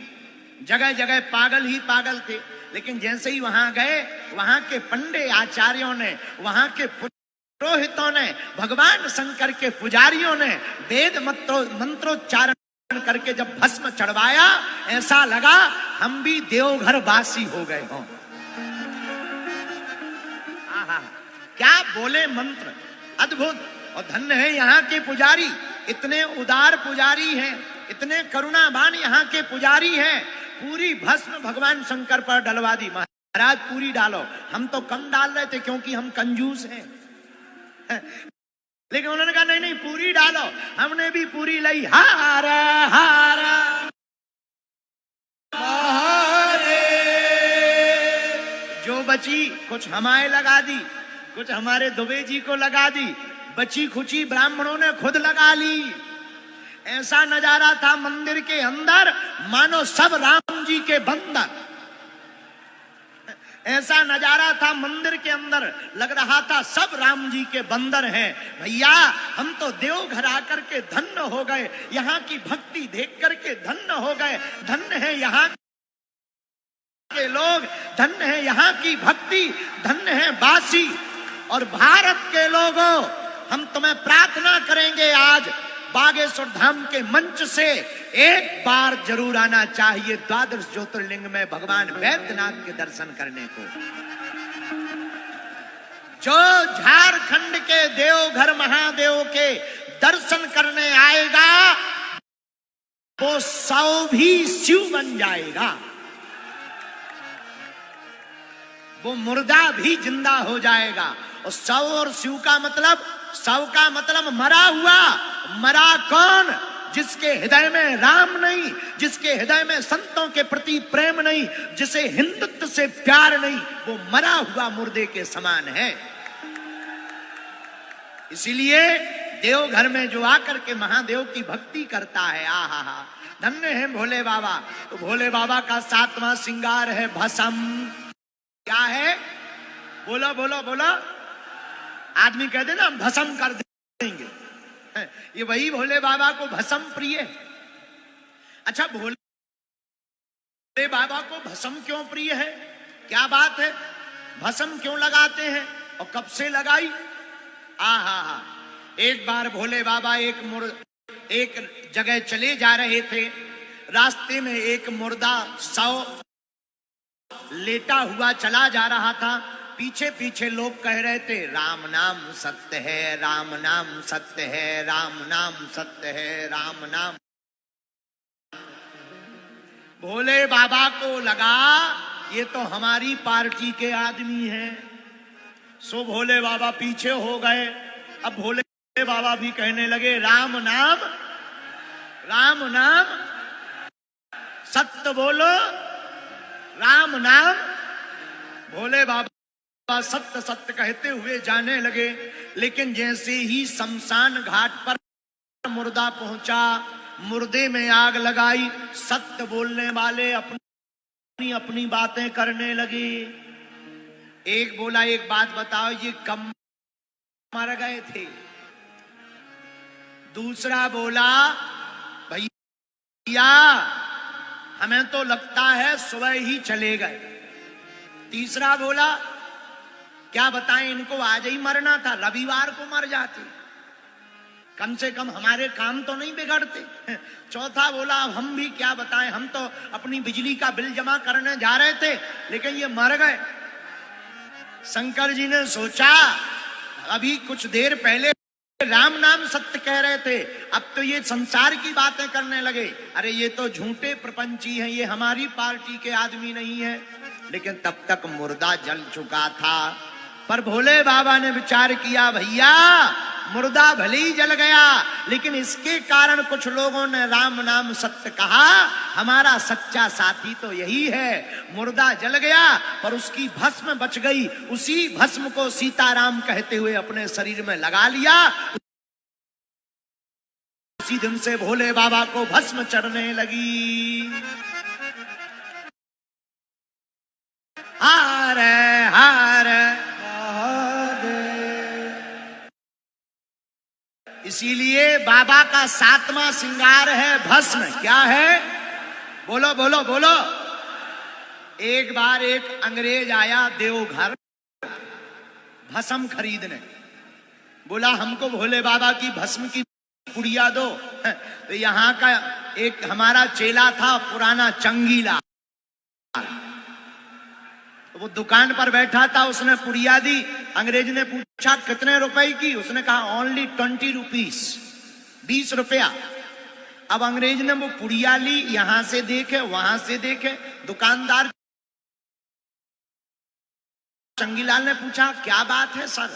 जगह जगह पागल ही पागल थे। लेकिन जैसे ही वहां गए, वहां के पंडे आचार्यों ने, वहां के पुरोहितों ने, भगवान शंकर के पुजारियों ने वेद मंत्रोच्चारण करके जब भस्म चढ़वाया, ऐसा लगा हम भी देवघर वासी हो गए हों। क्या बोले मंत्र, अद्भुत। और धन्य है यहाँ के पुजारी, इतने उदार पुजारी हैं, इतने करुणावान यहाँ के पुजारी हैं। पूरी भस्म भगवान शंकर पर डलवा दी। महाराज पूरी डालो, हम तो कम डाल रहे थे क्योंकि हम कंजूस हैं। लेकिन उन्होंने कहा नहीं पूरी डालो। हमने भी पूरी लाई। हारा हारा हारे, जो बची कुछ हमारे लगा दी, कुछ हमारे दुबे जी को लगा दी, बची खुची ब्राह्मणों ने खुद लगा ली। ऐसा नजारा था मंदिर के अंदर, मानो सब राम जी के बंदर। ऐसा नजारा था मंदिर के अंदर, लग रहा था सब राम जी के बंदर हैं। भैया हम तो देवघर आकर के धन्य हो गए, यहाँ की भक्ति देख करके धन्य हो गए। धन्य है यहाँ के लोग, धन्य है यहाँ की भक्ति, धन्य है वासी। और भारत के लोगों, हम तुम्हें प्रार्थना करेंगे आज बागेश्वर धाम के मंच से एक बार जरूर आना चाहिए 12 ज्योतिर्लिंग में भगवान वैद्यनाथ के दर्शन करने को। जो झारखंड के देवघर महादेव के दर्शन करने आएगा वो 100 भी शिव बन जाएगा, वो मुर्दा भी जिंदा हो जाएगा। और 100 और शिव का मतलब, 100 का मतलब मरा हुआ। मरा कौन? जिसके हृदय में राम नहीं, जिसके हृदय में संतों के प्रति प्रेम नहीं, जिसे हिंदुत्व से प्यार नहीं, वो मरा हुआ मुर्दे के समान है। इसीलिए देवघर में जो आकर के महादेव की भक्ति करता है, आहा, धन्य है भोले बाबा। तो भोले बाबा का 7वां श्रृंगार है भस्म। क्या है? बोलो बोलो बोलो। आदमी कहते ना हम भस्म कर देंगे, ये वही भोले बाबा को भस्म प्रिय है। अच्छा, भोले बाबा को भस्म क्यों प्रिय है? क्या बात है? भस्म क्यों लगाते हैं और कब से लगाई? आहा, एक बार भोले बाबा एक जगह चले जा रहे थे। रास्ते में एक मुर्दा शव लेटा हुआ चला जा रहा था। पीछे पीछे लोग कह रहे थे राम नाम सत्य है, राम नाम सत्य है, राम नाम सत्य है, राम नाम। भोले बाबा को लगा ये तो हमारी पार्टी के आदमी हैं। सो भोले बाबा पीछे हो गए। अब भोले बाबा भी कहने लगे राम नाम सत्य बोलो, राम नाम। भोले बाबा सत्य सत्य कहते हुए जाने लगे। लेकिन जैसे ही शमशान घाट पर मुर्दा पहुंचा, मुर्दे में आग लगाई। सत्य बोलने वाले अपनी अपनी बातें करने लगे। एक बोला एक बात बताओ, ये कब मर गए थे? दूसरा बोला भैया हमें तो लगता है सुबह ही चले गए। तीसरा बोला क्या बताएं, इनको आज ही मरना था, रविवार को मर जाते, कम से कम हमारे काम तो नहीं बिगड़ते। चौथा बोला हम भी क्या बताएं, हम तो अपनी बिजली का बिल जमा करने जा रहे थे लेकिन ये मर गए। शंकर जी ने सोचा अभी कुछ देर पहले राम नाम सत्य कह रहे थे, अब तो ये संसार की बातें करने लगे। अरे ये तो झूठे प्रपंची हैं, ये हमारी पार्टी के आदमी नहीं है। लेकिन तब तक मुर्दा जल चुका था। पर भोले बाबा ने विचार किया भैया मुर्दा भले ही जल गया लेकिन इसके कारण कुछ लोगों ने राम नाम सत्य कहा। हमारा सच्चा साथी तो यही है। मुर्दा जल गया पर उसकी भस्म बच गई। उसी भस्म को सीताराम कहते हुए अपने शरीर में लगा लिया। उसी दिन से भोले बाबा को भस्म चढ़ने लगी। हार हार इसीलिए बाबा का 7वां श्रृंगार है भस्म। क्या है? बोलो बोलो बोलो। एक बार एक अंग्रेज आया देवघर भस्म खरीदने। बोला हमको भोले बाबा की भस्म की पुड़िया दो। तो यहाँ का एक हमारा चेला था पुराना चंगीला, वो दुकान पर बैठा था, उसने पुड़िया दी। अंग्रेज ने पूछा कितने रुपए की? उसने कहा ओनली 20 रुपीस, 20 रुपया। अब अंग्रेज ने वो पुड़िया ली, यहां से देखे वहां से देखे। दुकानदार चंगीलाल ने पूछा क्या बात है सर,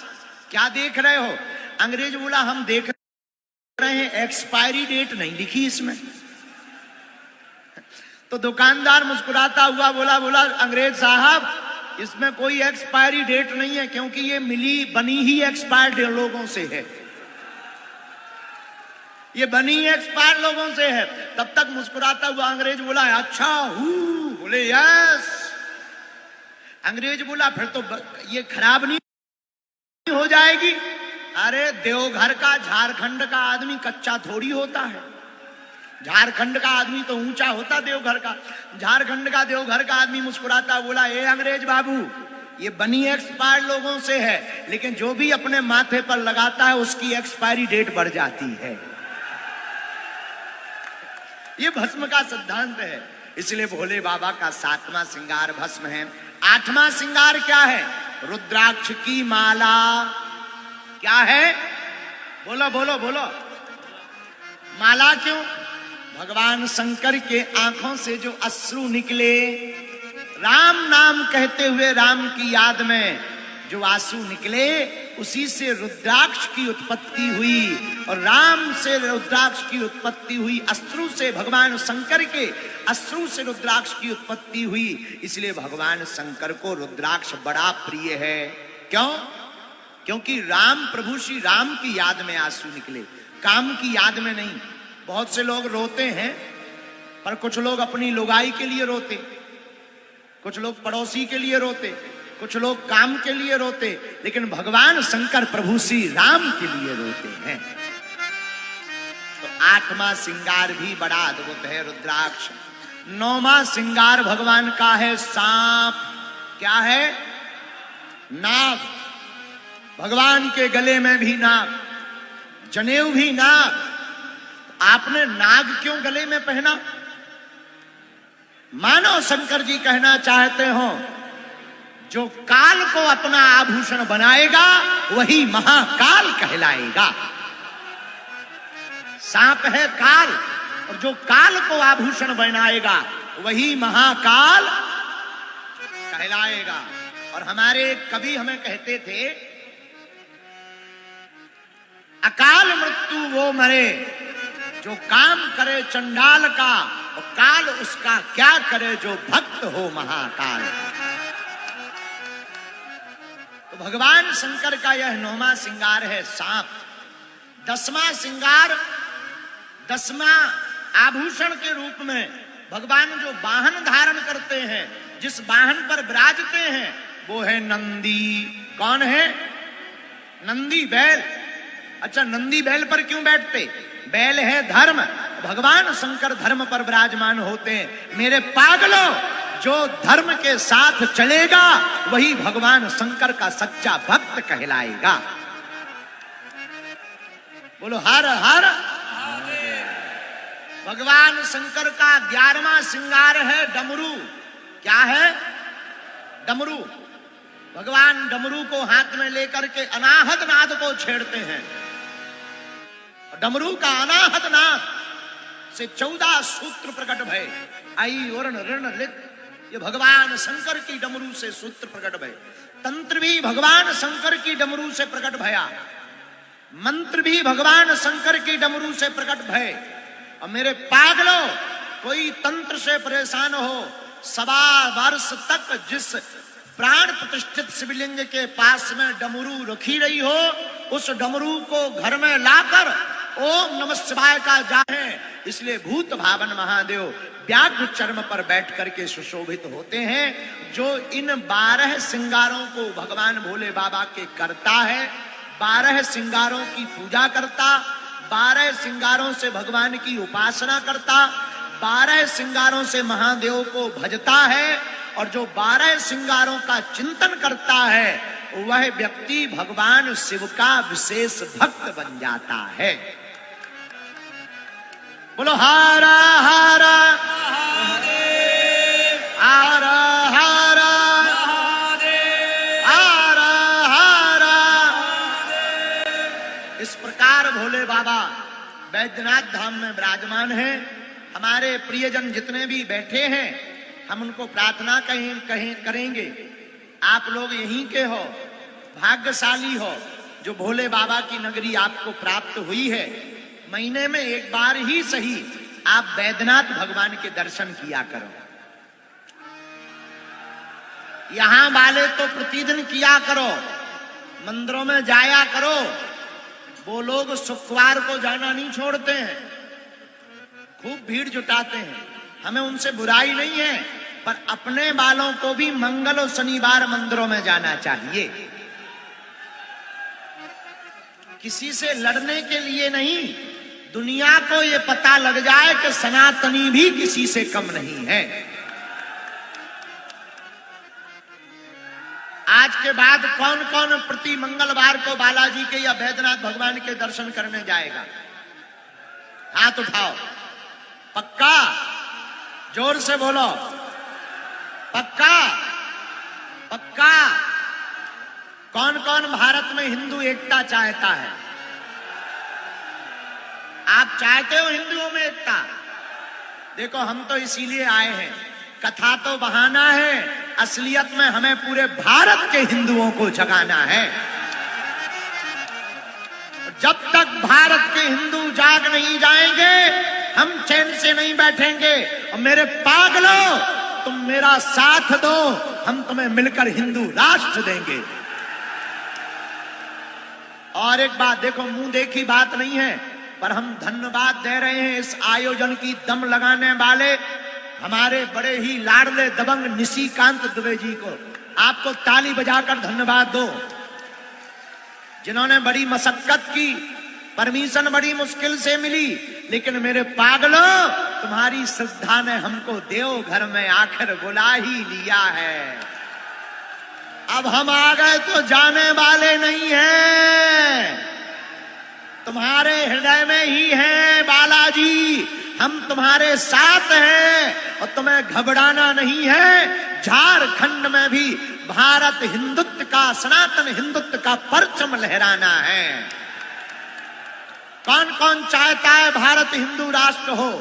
क्या देख रहे हो? अंग्रेज बोला हम देख रहे हैं एक्सपायरी डेट नहीं लिखी इसमें। तो दुकानदार मुस्कुराता हुआ बोला अंग्रेज साहब इसमें कोई एक्सपायरी डेट नहीं है क्योंकि ये मिली बनी ही एक्सपायर्ड लोगों से है, ये बनी एक्सपायर लोगों से है। तब तक मुस्कुराता हुआ अंग्रेज बोला अच्छा बोले यस। अंग्रेज बोला फिर तो ये खराब नहीं हो जाएगी। अरे देवघर का झारखंड का आदमी कच्चा थोड़ी होता है, झारखंड का आदमी तो ऊंचा होता देवघर का। झारखंड का देवघर का आदमी मुस्कुराता बोला ए अंग्रेज बाबू ये बनी एक्सपायर लोगों से है लेकिन जो भी अपने माथे पर लगाता है उसकी एक्सपायरी डेट बढ़ जाती है। ये भस्म का सिद्धांत है। इसलिए भोले बाबा का 7वां श्रृंगार भस्म है। 8वां श्रृंगार क्या है? रुद्राक्ष की माला। क्या है? बोलो बोलो बोलो। माला क्यों? भगवान शंकर के आंखों से जो अश्रु निकले, राम नाम कहते हुए राम की याद में जो आंसू निकले, उसी से रुद्राक्ष की उत्पत्ति हुई। और राम से रुद्राक्ष की उत्पत्ति हुई, अश्रु से भगवान शंकर के अश्रु से रुद्राक्ष की उत्पत्ति हुई। इसलिए भगवान शंकर को रुद्राक्ष बड़ा प्रिय है। क्यों? क्योंकि राम प्रभु श्री राम की याद में आंसू निकले, काम की याद में नहीं। बहुत से लोग रोते हैं पर कुछ लोग अपनी लुगाई के लिए रोते, कुछ लोग पड़ोसी के लिए रोते, कुछ लोग काम के लिए रोते, लेकिन भगवान शंकर प्रभु श्री राम के लिए रोते हैं। तो 8वां श्रृंगार भी बड़ा अद्भुत है रुद्राक्ष। 9वां श्रृंगार भगवान का है सांप। क्या है? नाग। भगवान के गले में भी नाग, जनेऊ भी नाग। आपने नाग क्यों गले में पहना? मानो शंकर जी कहना चाहते हो जो काल को अपना आभूषण बनाएगा वही महाकाल कहलाएगा। सांप है काल, और जो काल को आभूषण बनाएगा वही महाकाल कहलाएगा। और हमारे कवि हमें कहते थे, अकाल मृत्यु वो मरे जो काम करे चंडाल का, और काल उसका क्या करे जो भक्त हो महाकाल। तो भगवान शंकर का यह 9वां श्रृंगार है सांप। 10वां श्रृंगार, 10वां आभूषण के रूप में भगवान जो वाहन धारण करते हैं, जिस वाहन पर विराजते हैं, वो है नंदी। कौन है? नंदी, बैल। अच्छा, नंदी बैल पर क्यों बैठते? बैल है धर्म। भगवान शंकर धर्म पर विराजमान होते हैं। मेरे पागलों, जो धर्म के साथ चलेगा वही भगवान शंकर का सच्चा भक्त कहलाएगा। बोलो हर हर। भगवान शंकर का 11वां श्रृंगार है डमरू। क्या है? डमरू। भगवान डमरू को हाथ में लेकर के अनाहत नाद को छेड़ते हैं। डमरू का अनाहत नाद से 14 सूत्र प्रकट भय। आई वर्ण ऋण लित, ये भगवान शंकर की डमरू से सूत्र प्रकट भय। तंत्र भी भगवान शंकर की डमरू से प्रकट भया, मंत्र भी भगवान शंकर की डमरू से प्रकट भय। और मेरे पागलों, कोई तंत्र से परेशान हो, 1.25 वर्ष तक जिस प्राण प्रतिष्ठित शिवलिंग के पास में डमरू रखी रही हो, उस डमरू को घर में लाकर ओम नमः शिवाय का जाए। इसलिए भूत भावन महादेव व्याघ्र चर्म पर बैठ करके सुशोभित होते हैं। जो इन 12 श्रृंगारों को भगवान भोले बाबा के करता है, 12 श्रृंगारों की पूजा करता, 12 श्रृंगारों से भगवान की उपासना करता, 12 श्रृंगारों से महादेव को भजता है, और जो 12 श्रृंगारों का चिंतन करता है वह व्यक्ति भगवान शिव का विशेष भक्त बन जाता है। बोलो हारा हारा हारा हारा हारा हारा। इस प्रकार भोले बाबा बैद्यनाथ धाम में विराजमान हैं। हमारे प्रियजन जितने भी बैठे हैं, हम उनको प्रार्थना करेंगे। आप लोग यहीं के हो, भाग्यशाली हो जो भोले बाबा की नगरी आपको प्राप्त हुई है। महीने में एक बार ही सही आप बैद्यनाथ भगवान के दर्शन किया करो। यहां वाले तो प्रतिदिन किया करो, मंदिरों में जाया करो। वो लोग शुक्रवार को जाना नहीं छोड़ते हैं, खूब भीड़ जुटाते हैं। हमें उनसे बुराई नहीं है, पर अपने वालों को भी मंगल और शनिवार मंदिरों में जाना चाहिए। किसी से लड़ने के लिए नहीं, दुनिया को ये पता लग जाए कि सनातनी भी किसी से कम नहीं है। आज के बाद कौन कौन प्रति मंगलवार को बालाजी के या बैद्यनाथ भगवान के दर्शन करने जाएगा? हाथ उठाओ। पक्का? जोर से बोलो। पक्का? पक्का? कौन कौन भारत में हिंदू एकता चाहता है? आप चाहते हो हिंदुओं में एकता? देखो, हम तो इसीलिए आए हैं। कथा तो बहाना है, असलियत में हमें पूरे भारत के हिंदुओं को जगाना है। जब तक भारत के हिंदू जाग नहीं जाएंगे, हम चैन से नहीं बैठेंगे। और मेरे पागलों, तुम मेरा साथ दो, हम तुम्हें मिलकर हिंदू राष्ट्र देंगे। और एक बात देखो, मुंह देखी बात नहीं है। पर हम धन्यवाद दे रहे हैं इस आयोजन की दम लगाने वाले हमारे बड़े ही लाडले दबंग निशिकांत दुबे जी को। आपको ताली बजाकर धन्यवाद दो, जिन्होंने बड़ी मशक्कत की, परमिशन बड़ी मुश्किल से मिली, लेकिन मेरे पागलों तुम्हारी श्रद्धा ने हमको देवघर में आखिर बुला ही लिया है। अब हम आ गए तो जाने वाले नहीं हैं, तुम्हारे हृदय में ही है बालाजी, हम तुम्हारे साथ हैं और तुम्हें घबराना नहीं है। झारखंड में भी भारत हिंदुत्व का, सनातन हिंदुत्व का परचम लहराना है। कौन कौन चाहता है भारत हिंदू राष्ट्र हो?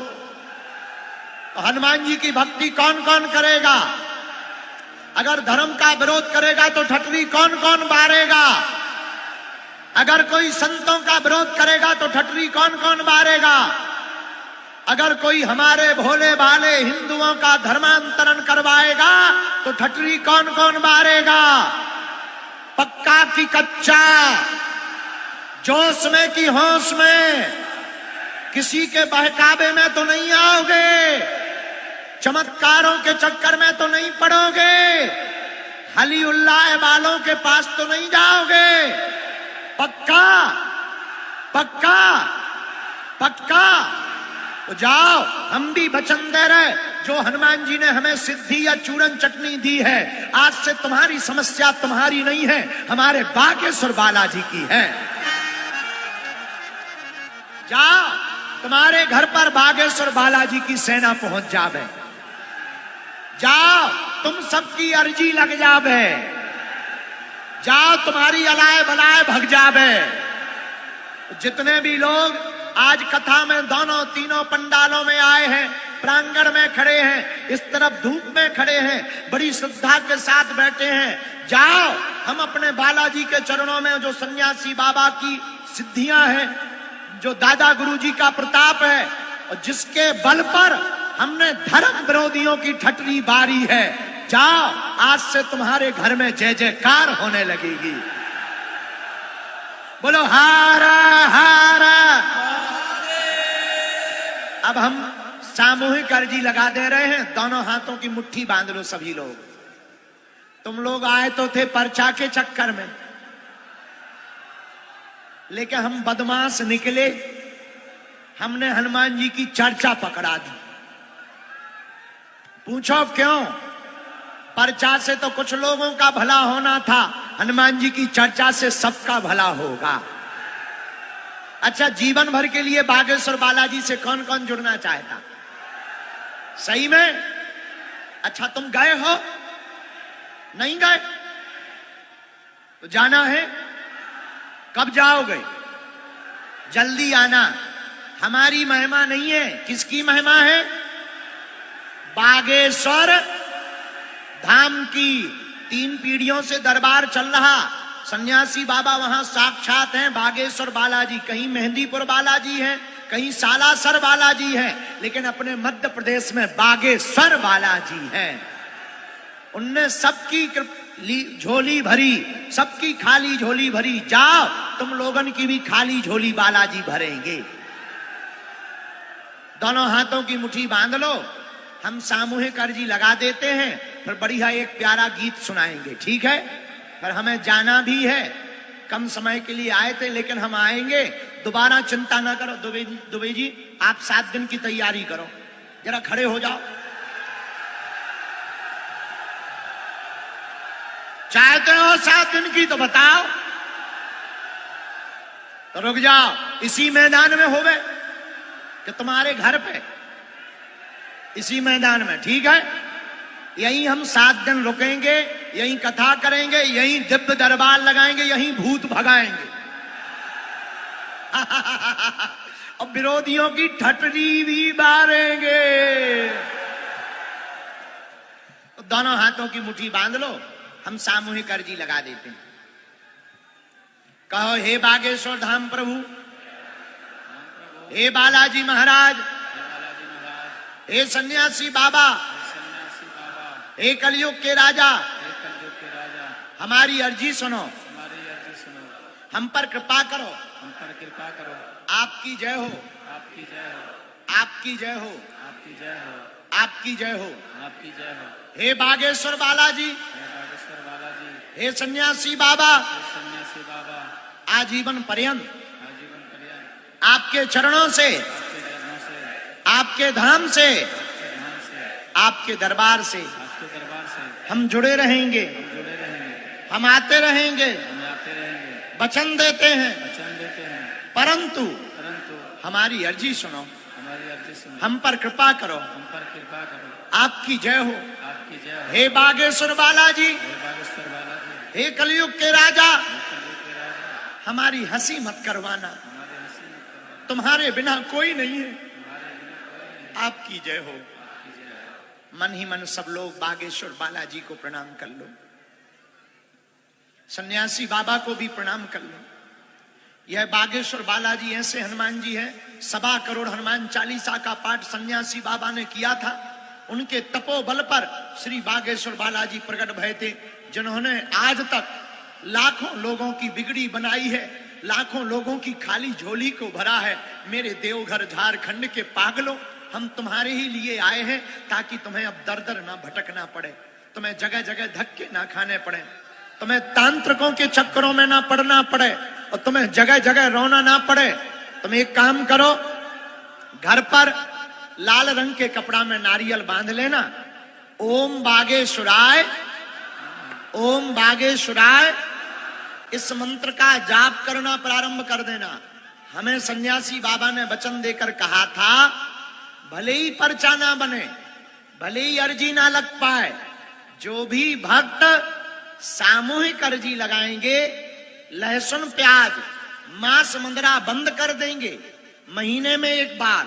तो हनुमान जी की भक्ति कौन कौन करेगा? अगर धर्म का विरोध करेगा तो ठटरी कौन कौन बारेगा? अगर कोई संतों का विरोध करेगा तो ठटरी कौन कौन बारेगा? अगर कोई हमारे भोले भाले हिंदुओं का धर्मांतरण करवाएगा तो ठटरी कौन कौन बारेगा? पक्का की कच्चा, जोश में की होश में, किसी के बहकावे में तो नहीं आओगे, चमत्कारों के चक्कर में तो नहीं पड़ोगे, हली उल्लाह वालों के पास तो नहीं जाओगे। पक्का पक्का पक्का तो जाओ, हम भी वचन दे रहे, जो हनुमान जी ने हमें सिद्धि या चूरन चटनी दी है, आज से तुम्हारी समस्या तुम्हारी नहीं है, हमारे बागेश्वर बालाजी की है। जाओ, तुम्हारे घर पर बागेश्वर बालाजी की सेना पहुंच जावे। जाओ, तुम सबकी अर्जी लग जावे। जाओ, तुम्हारी अलाय बलाय भग जावे। जितने भी लोग आज कथा में दोनों तीनों पंडालों में आए हैं, प्रांगण में खड़े हैं, इस तरफ धूप में खड़े हैं, बड़ी श्रद्धा के साथ बैठे हैं, जाओ, हम अपने बालाजी के चरणों में जो सन्यासी बाबा की सिद्धियां हैं, जो दादा गुरुजी का प्रताप है और जिसके बल पर हमने धर्म विरोधियों की ठटरी बारी है, जाओ, आज से तुम्हारे घर में जय जयकार होने लगेगी। बोलो हारा हारा। अब हम सामूहिक अर्जी लगा दे रहे हैं, दोनों हाथों की मुट्ठी बांध लो सभी लोग। तुम लोग आए तो थे पर्चा के चक्कर में, लेकिन हम बदमाश निकले, हमने हनुमान जी की चर्चा पकड़ा दी। पूछो क्यों? पर्चा से तो कुछ लोगों का भला होना था, हनुमान जी की चर्चा से सबका भला होगा। अच्छा, जीवन भर के लिए बागेश्वर बालाजी से कौन कौन जुड़ना चाहता? सही में? अच्छा, तुम गए हो? नहीं गए तो जाना है। कब जाओगे? जल्दी आना। हमारी महिमा नहीं है, किसकी महिमा है? बागेश्वर धाम की। 3 पीढ़ियों से दरबार चल रहा, सन्यासी बाबा वहां साक्षात हैं, बागेश्वर बालाजी। कहीं मेहंदीपुर बालाजी हैं, कहीं सालासर बालाजी हैं, लेकिन अपने मध्य प्रदेश में बागेश्वर बालाजी हैं। उनने सबकी झोली भरी, सबकी खाली झोली भरी। जाओ, तुम लोगन की भी खाली झोली बालाजी भरेंगे। दोनों हाथों की मुट्ठी बांध लो, हम सामूहिक अर्जी लगा देते हैं, फिर बढ़िया एक प्यारा गीत सुनाएंगे, ठीक है? पर हमें जाना भी है, कम समय के लिए आए थे, लेकिन हम आएंगे दोबारा। चिंता ना करो। दुबे जी, आप 7 दिन की तैयारी करो, जरा खड़े हो जाओ। चाहते हो 7 दिन की तो बताओ, तो रुक जाओ। इसी मैदान में होवे कि तुम्हारे घर पे? इसी मैदान में, ठीक है? यहीं हम 7 दिन रुकेंगे, यहीं कथा करेंगे, यहीं दिव्य दरबार लगाएंगे, यहीं भूत भगाएंगे। और विरोधियों की ठटरी भी बारेंगे। तो दोनों हाथों की मुट्ठी बांध लो, हम सामूहिक अर्जी लगा देते हैं। कहो, हे बागेश्वर धाम प्रभु, हे बालाजी महाराज, हे सन्यासी बाबा, हे कलयुग के राजा, हमारी अर्जी सुनो। हम पर कृपा करो, हम पर कृपा करो, आपकी जय हो, आपकी जय हो, आपकी जय हो, आपकी जय हो, आपकी जय हो। आपकी जय हो। हे बागेश्वर बालाजी, हे बागेश्वर बालाजी, हे सन्यासी बाबा, हे सन्यासी बाबा, आजीवन पर्यंत आजीवन पर्यंत आपके चरणों से, आपके चरणों से, आपके धाम से, आपके धाम से, आपके दरबार से आपके दरबार से हम जुड़े रहेंगे, हम जुड़े रहेंगे, हम आते रहेंगे, हम आते रहेंगे, वचन देते हैं। वचन देते हैं, परंतु परंतु हमारी अर्जी सुनो, हमारी अर्जी सुनो, हम पर कृपा करो, हम पर कृपा करो, आपकी जय हो। आपकी जय हो। हे बागेश्वर बालाजी, हे बागेश्वर बालाजी, हे कलयुग के राजा, कलयुग के राजा, हमारी हंसी मत करवाना, हमारे हंसी मत करवाना, तुम्हारे बिना कोई नहीं है, हमारे बिना कोई नहीं, आपकी जय हो। आपकी जय हो। मन ही मन सब लोग बागेश्वर बालाजी को प्रणाम कर लो, सन्यासी बाबा को भी प्रणाम कर लो। यह बागेश्वर बालाजी ऐसे हनुमान जी हैं, 1.25 करोड़ हनुमान चालीसा का पाठ सन्यासी बाबा ने किया था। उनके तपोबल पर श्री बागेश्वर बालाजी प्रकट भय थे, जिन्होंने आज तक लाखों लोगों की बिगड़ी बनाई है, लाखों लोगों की खाली झोली को भरा है। मेरे देवघर झारखंड के पागलों, हम तुम्हारे ही लिए आए हैं ताकि तुम्हें अब दर दर ना भटकना पड़े, तुम्हें जगह जगह धक्के ना खाने पड़े, तुम्हें तांत्रिकों के चक्करों में ना पड़ना पड़े और तुम्हें जगह जगह रोना ना पड़े। तुम एक काम करो, घर पर लाल रंग के कपड़ा में नारियल बांध लेना, ओम बागेश्वराय, ओम बागेश्वराय इस मंत्र का जाप करना प्रारंभ कर देना। हमें सन्यासी बाबा ने वचन देकर कहा था, भले ही पर्चा ना बने, भले ही अर्जी ना लग पाए, जो भी भक्त सामूहिक अर्जी लगाएंगे, लहसुन प्याज मांस मंदरा बंद कर देंगे, महीने में एक बार,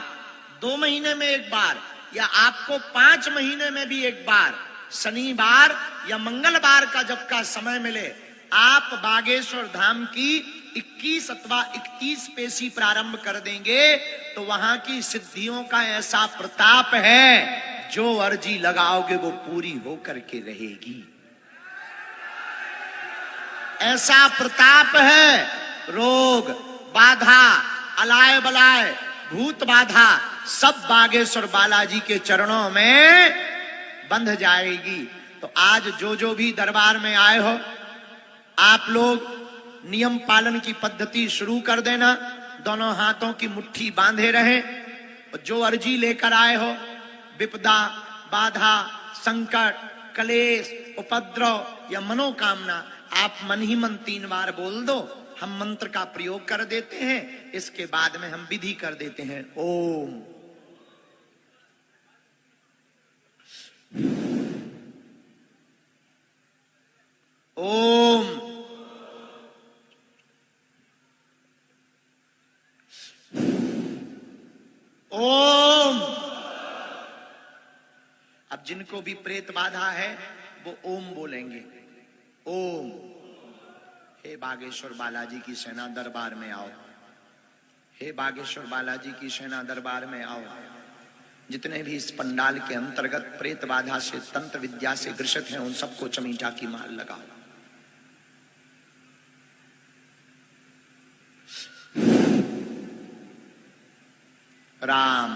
2 महीने में एक बार, या आपको 5 महीने में भी एक बार, शनिवार या मंगलवार का जब का समय मिले, आप बागेश्वर धाम की 21 अथवा 31 पेशी प्रारंभ कर देंगे तो वहां की सिद्धियों का ऐसा प्रताप है, जो अर्जी लगाओगे वो पूरी होकर के रहेगी। ऐसा प्रताप है, रोग बाधा, अलाय बलाय, भूत बाधा सब बागेश्वर बालाजी के चरणों में बंध जाएगी। तो आज जो भी दरबार में आए हो, आप लोग नियम पालन की पद्धति शुरू कर देना, दोनों हाथों की मुट्ठी बांधे रहे। और जो अर्जी लेकर आए हो, विपदा, बाधा, संकट, कलेश, उपद्रव या मनोकामना, आप मन ही मन 3 बार बोल दो, हम मंत्र का प्रयोग कर देते हैं। इसके बाद में हम विधि कर देते हैं। ओम ओम ओम। अब जिनको भी प्रेत बाधा है वो ओम बोलेंगे, ओम। हे बागेश्वर बालाजी की सेना दरबार में आओ, हे बागेश्वर बालाजी की सेना दरबार में आओ। जितने भी इस पंडाल के अंतर्गत प्रेत बाधा से, तंत्र विद्या से ग्रसित हैं, उन सबको चमीठा की माल लगाओ। राम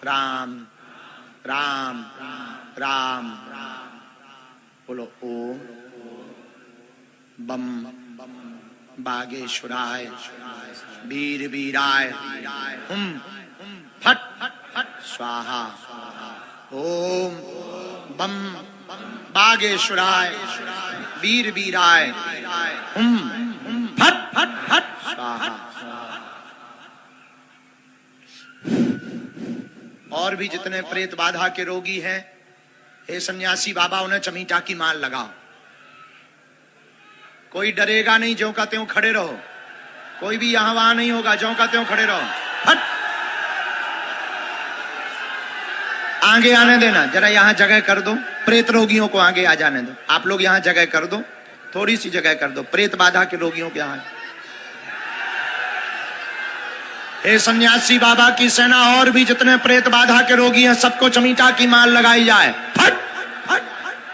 राम राम राम राम, बोलो ओम बम बागेश्वराय वीर वीराय हुम फट फट स्वाहा। ओम बम बागेश्वराय वीर वीराय हुम फट फट फट स्वाहा। और भी जितने प्रेत बाधा के रोगी हैं, हे सन्यासी बाबा, उन्हें चमीटा की माल लगाओ। कोई डरेगा नहीं, ज्यों का त्यों खड़े रहो। कोई भी यहां वहां नहीं होगा, ज्यों का त्यों खड़े रहो। हट, आगे आने देना, जरा यहां जगह कर दो, प्रेत रोगियों को आगे आ जाने दो। आप लोग यहां जगह कर दो, थोड़ी सी जगह कर दो, प्रेत बाधा के रोगियों के यहां। हे सन्यासी बाबा की सेना, और भी जितने प्रेत बाधा के रोगी हैं, सबको चमीटा की माल लगाई जाए। फट फट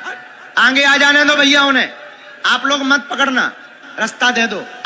फट, आगे आ जाने दो भैया उन्हें। आप लोग मत पकड़ना, रास्ता दे दो।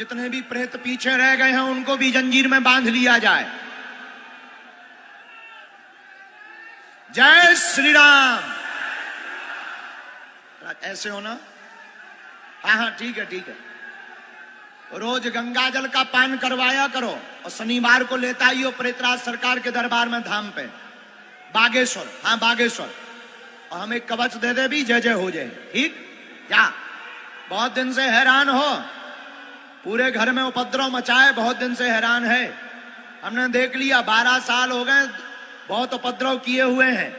जितने भी प्रेत पीछे रह गए हैं उनको भी जंजीर में बांध लिया जाए। जय श्री राम। ऐसे हो ना? हाँ हाँ ठीक है ठीक है। रोज गंगा जल का पान करवाया करो और शनिवार को लेता आइयो प्रेतराज सरकार के दरबार में धाम पे, बागेश्वर। हाँ बागेश्वर। और हमें कवच दे दे भी, जय जय हो जाए। ठीक क्या? बहुत दिन से हैरान हो, पूरे घर में उपद्रव मचाए, बहुत दिन से हैरान है। हमने देख लिया 12 साल हो गए, बहुत उपद्रव किए हुए हैं।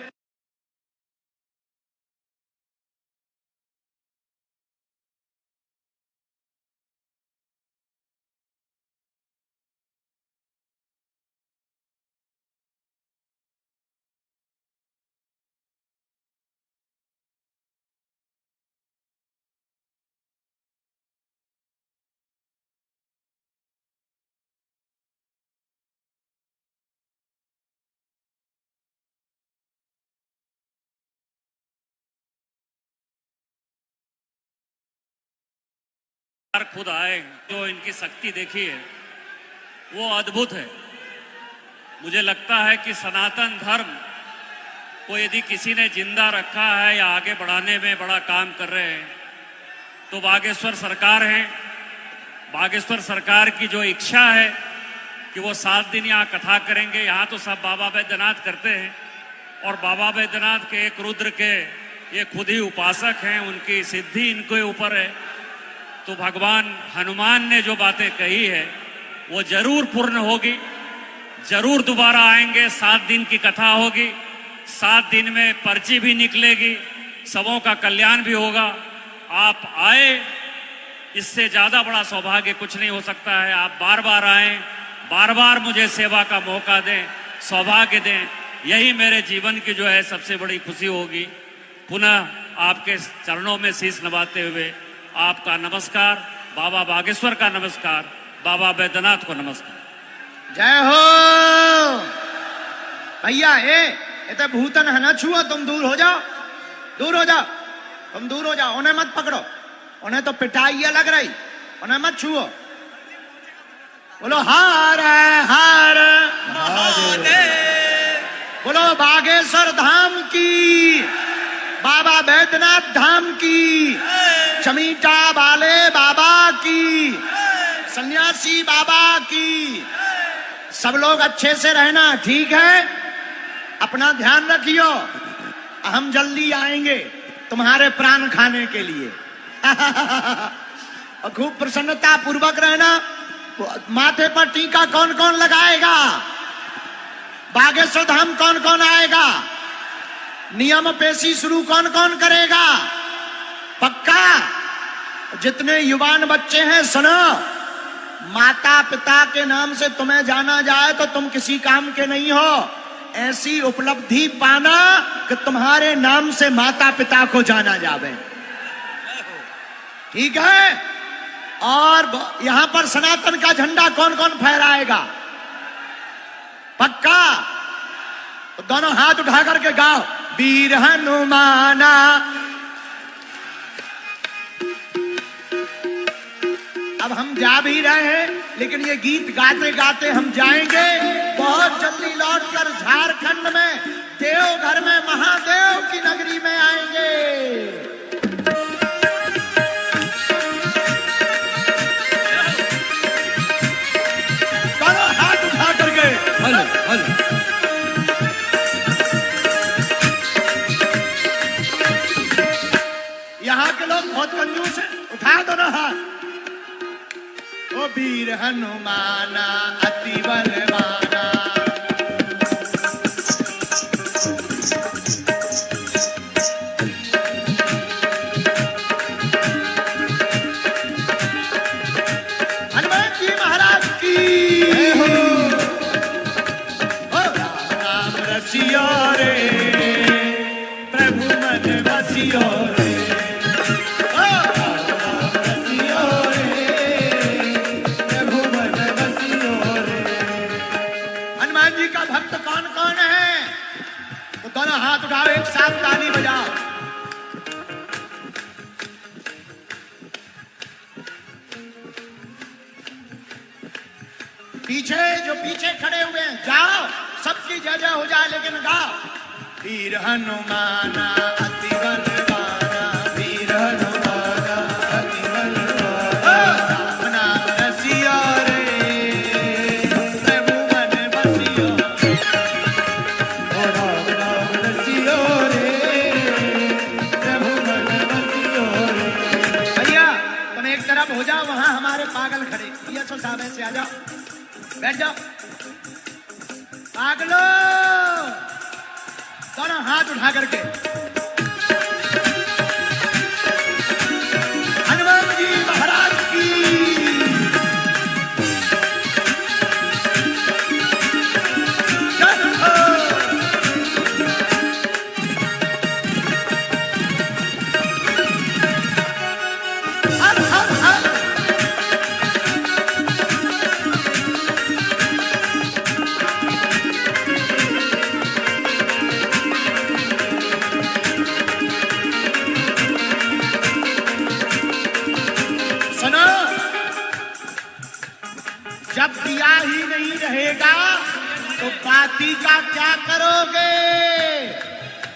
खुद आए, जो इनकी शक्ति देखी है वो अद्भुत है। मुझे लगता है कि सनातन धर्म को यदि किसी ने जिंदा रखा है या आगे बढ़ाने में बड़ा काम कर रहे हैं तो बागेश्वर सरकार है। बागेश्वर सरकार की जो इच्छा है कि वो 7 दिन यहाँ कथा करेंगे, यहाँ तो सब बाबा बैद्यनाथ करते हैं और बाबा बैद्यनाथ के एक रुद्र के ये खुद ही उपासक हैं, उनकी सिद्धि इनके ऊपर है। तो भगवान हनुमान ने जो बातें कही है वो जरूर पूर्ण होगी, जरूर दोबारा आएंगे। 7 दिन की कथा होगी, 7 दिन में पर्ची भी निकलेगी, सबों का कल्याण भी होगा। आप आए, इससे ज्यादा बड़ा सौभाग्य कुछ नहीं हो सकता है। आप बार बार आएं, बार बार मुझे सेवा का मौका दें, सौभाग्य दें, यही मेरे जीवन की जो है सबसे बड़ी खुशी होगी। पुनः आपके चरणों में शीश नवाते हुए आपका नमस्कार, बाबा बागेश्वर का नमस्कार, बाबा बैद्यनाथ को नमस्कार। जय हो भैया। ये तो भूतन है ना, छुओ, तुम दूर हो जाओ, दूर हो जाओ, तुम दूर हो जाओ। उन्हें मत पकड़ो, उन्हें तो पिटाई लग रही, उन्हें मत छुओ। बोलो हार हार महादेव, बोलो बागेश्वर धाम की, बाबा बैद्यनाथ धाम की, चमीटा वाले बाबा की, सन्यासी बाबा की। सब लोग अच्छे से रहना, ठीक है? अपना ध्यान रखियो, हम जल्दी आएंगे तुम्हारे प्राण खाने के लिए। और खूब प्रसन्नता पूर्वक रहना। माथे पर टीका कौन कौन लगाएगा? बागेश्वर धाम कौन कौन आएगा? नियम पेशी शुरू कौन कौन करेगा? पक्का? जितने युवान बच्चे हैं सुनो, माता पिता के नाम से तुम्हें जाना जाए तो तुम किसी काम के नहीं हो। ऐसी उपलब्धि पाना कि तुम्हारे नाम से माता पिता को जाना जावे, ठीक है? और यहां पर सनातन का झंडा कौन कौन फहराएगा? पक्का? तो दोनों हाथ उठा करके गाओ, वीर हनुमाना। अब हम जा भी रहे हैं, लेकिन ये गीत गाते गाते हम जाएंगे बहुत जल्दी लौटकर झारखंड में देवघर में महादेव की नगरी में आएंगे। दोनों हाथ उठा करके हलो हलो। यहाँ के लोग बहुत कंजूस हैं, उठा दोनों हाथ। ओ वीर हनुमाना अति बलवाना, हनुमान जी महाराज की। ओ राम राम रसियो रे, प्रभु मन बसियो रे। पीछे जो पीछे खड़े हुए हैं, जाओ, सबकी जय जय हो जाए, लेकिन गाओ। वीर हनुमाना अति बलवाना, वीर हनुमाना अति बलवाना, राम नाम रसिया रे, प्रभु मन बसियो, ओ राम नाम रसियो रे, प्रभु मन बसियो रे। भैया तुम एक तरफ हो जाओ, वहां हमारे पागल खड़े, ये सो साहब ऐसे आ जाओ, बैठ जाओ। पागलो दोनों हाथ उठा करके हनुमान जी महाराज की जय हो। हर हर हर। सुनो, जब दिया ही नहीं रहेगा तो बाती का क्या करोगे,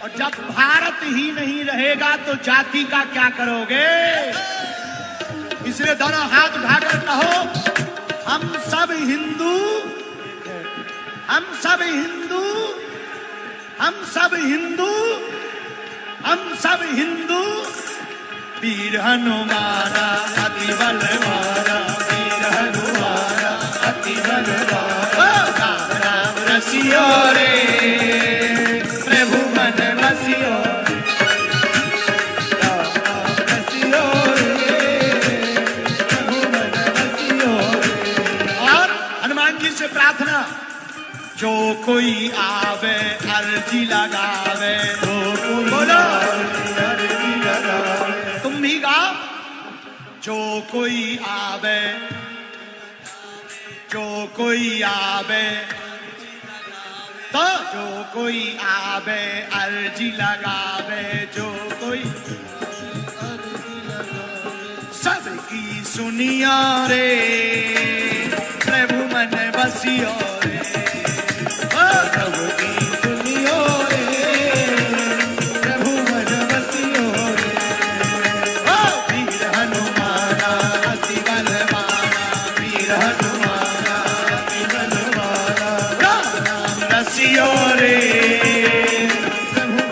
और जब भारत ही नहीं रहेगा तो जाति का क्या करोगे। इसलिए दोनों हाथ उठाकर कहो, हम सब हिंदू, हम सब हिंदू, हम सब हिंदू, हम सब हिंदू। वीर हनुमाना अति बलवाना, वीर हनुमाना अति बलवाना, राम नाम रसियो रे, प्रभु मन बसियो, राम नाम रसियो रे, प्रभु मन बसियो रे। और हनुमान जी से प्रार्थना, जो कोई आवे अर्जी लगावे, तो कोई बोलो अर्जी लगावे, तुम भी गाओ। जो कोई आवे, जो कोई आवे, तो जो कोई आवे अर्जी लगावे, जो कोई सबकी सुनिया रे, प्रभु मन बसियो रे, ओ सबकी सुनियो रे, प्रभु मन बसियो रे। ओ वीर हनुमाना अति बलवाना, वीर हनुमाना अति बलवाना, राम नाम रसियो रे, प्रभु।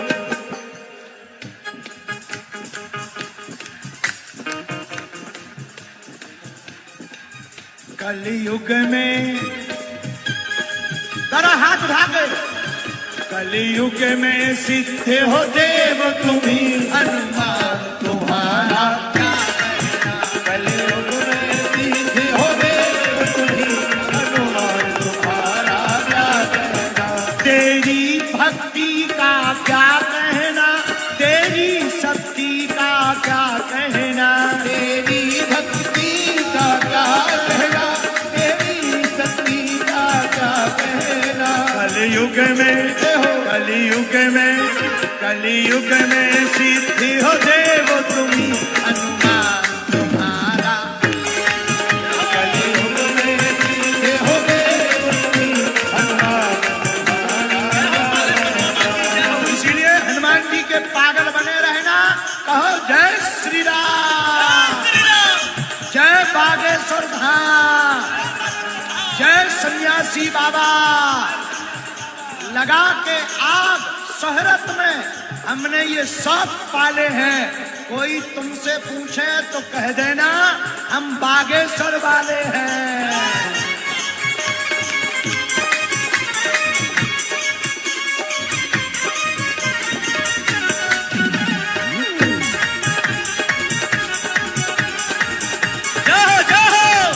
कलयुग में जरा हाथ उठा के, कलयुग में सिद्ध हो देव तुम्ही, हनुमान तुम्हारा क्या कहना। कलयुग में सिद्ध हो देव तुम्ही, हनुमान तुम्हारा क्या कहना। तेरी भक्ति का क्या कहना, तेरी शक्ति का क्या कहना। तेरी भक्ति का क्या कहना, तेरी शक्ति का क्या कहना। कलयुग में, कलयुग में, कलयुग में सिद्धि हो देव तुम्ही, हनुमान तुम्हारा। कलयुग में सिद्ध हो देव तुम्ही, हनुमान तुम्हारा। इसीलिए हनुमान जी के पागल बने रहना। कहो जय श्री राम, जय बागेश्वर धाम, जय सन्यासी बाबा। लगा के आग शोहरत में हमने ये सब पाले हैं। कोई तुमसे पूछे तो कह देना हम बागेश्वर वाले हैं। जाओ जाओ,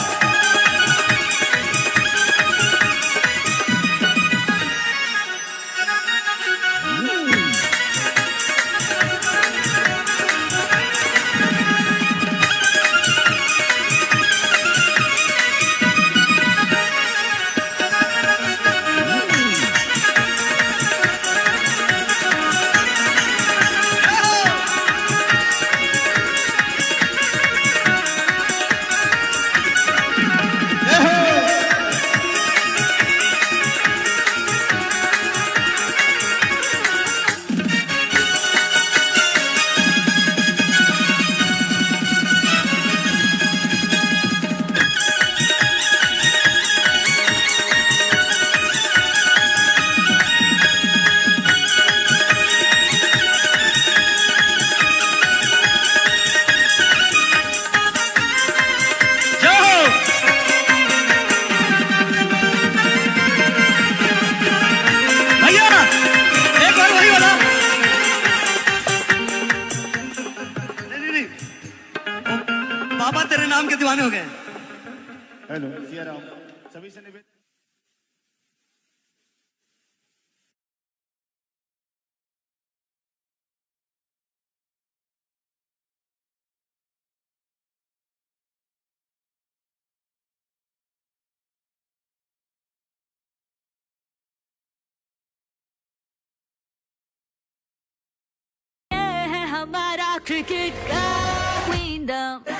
बाबा तेरे नाम के दीवाने हो गए। हेलो सिया राम, सभी से निवेदन। है हमारा क्रिकेट का किंगडम।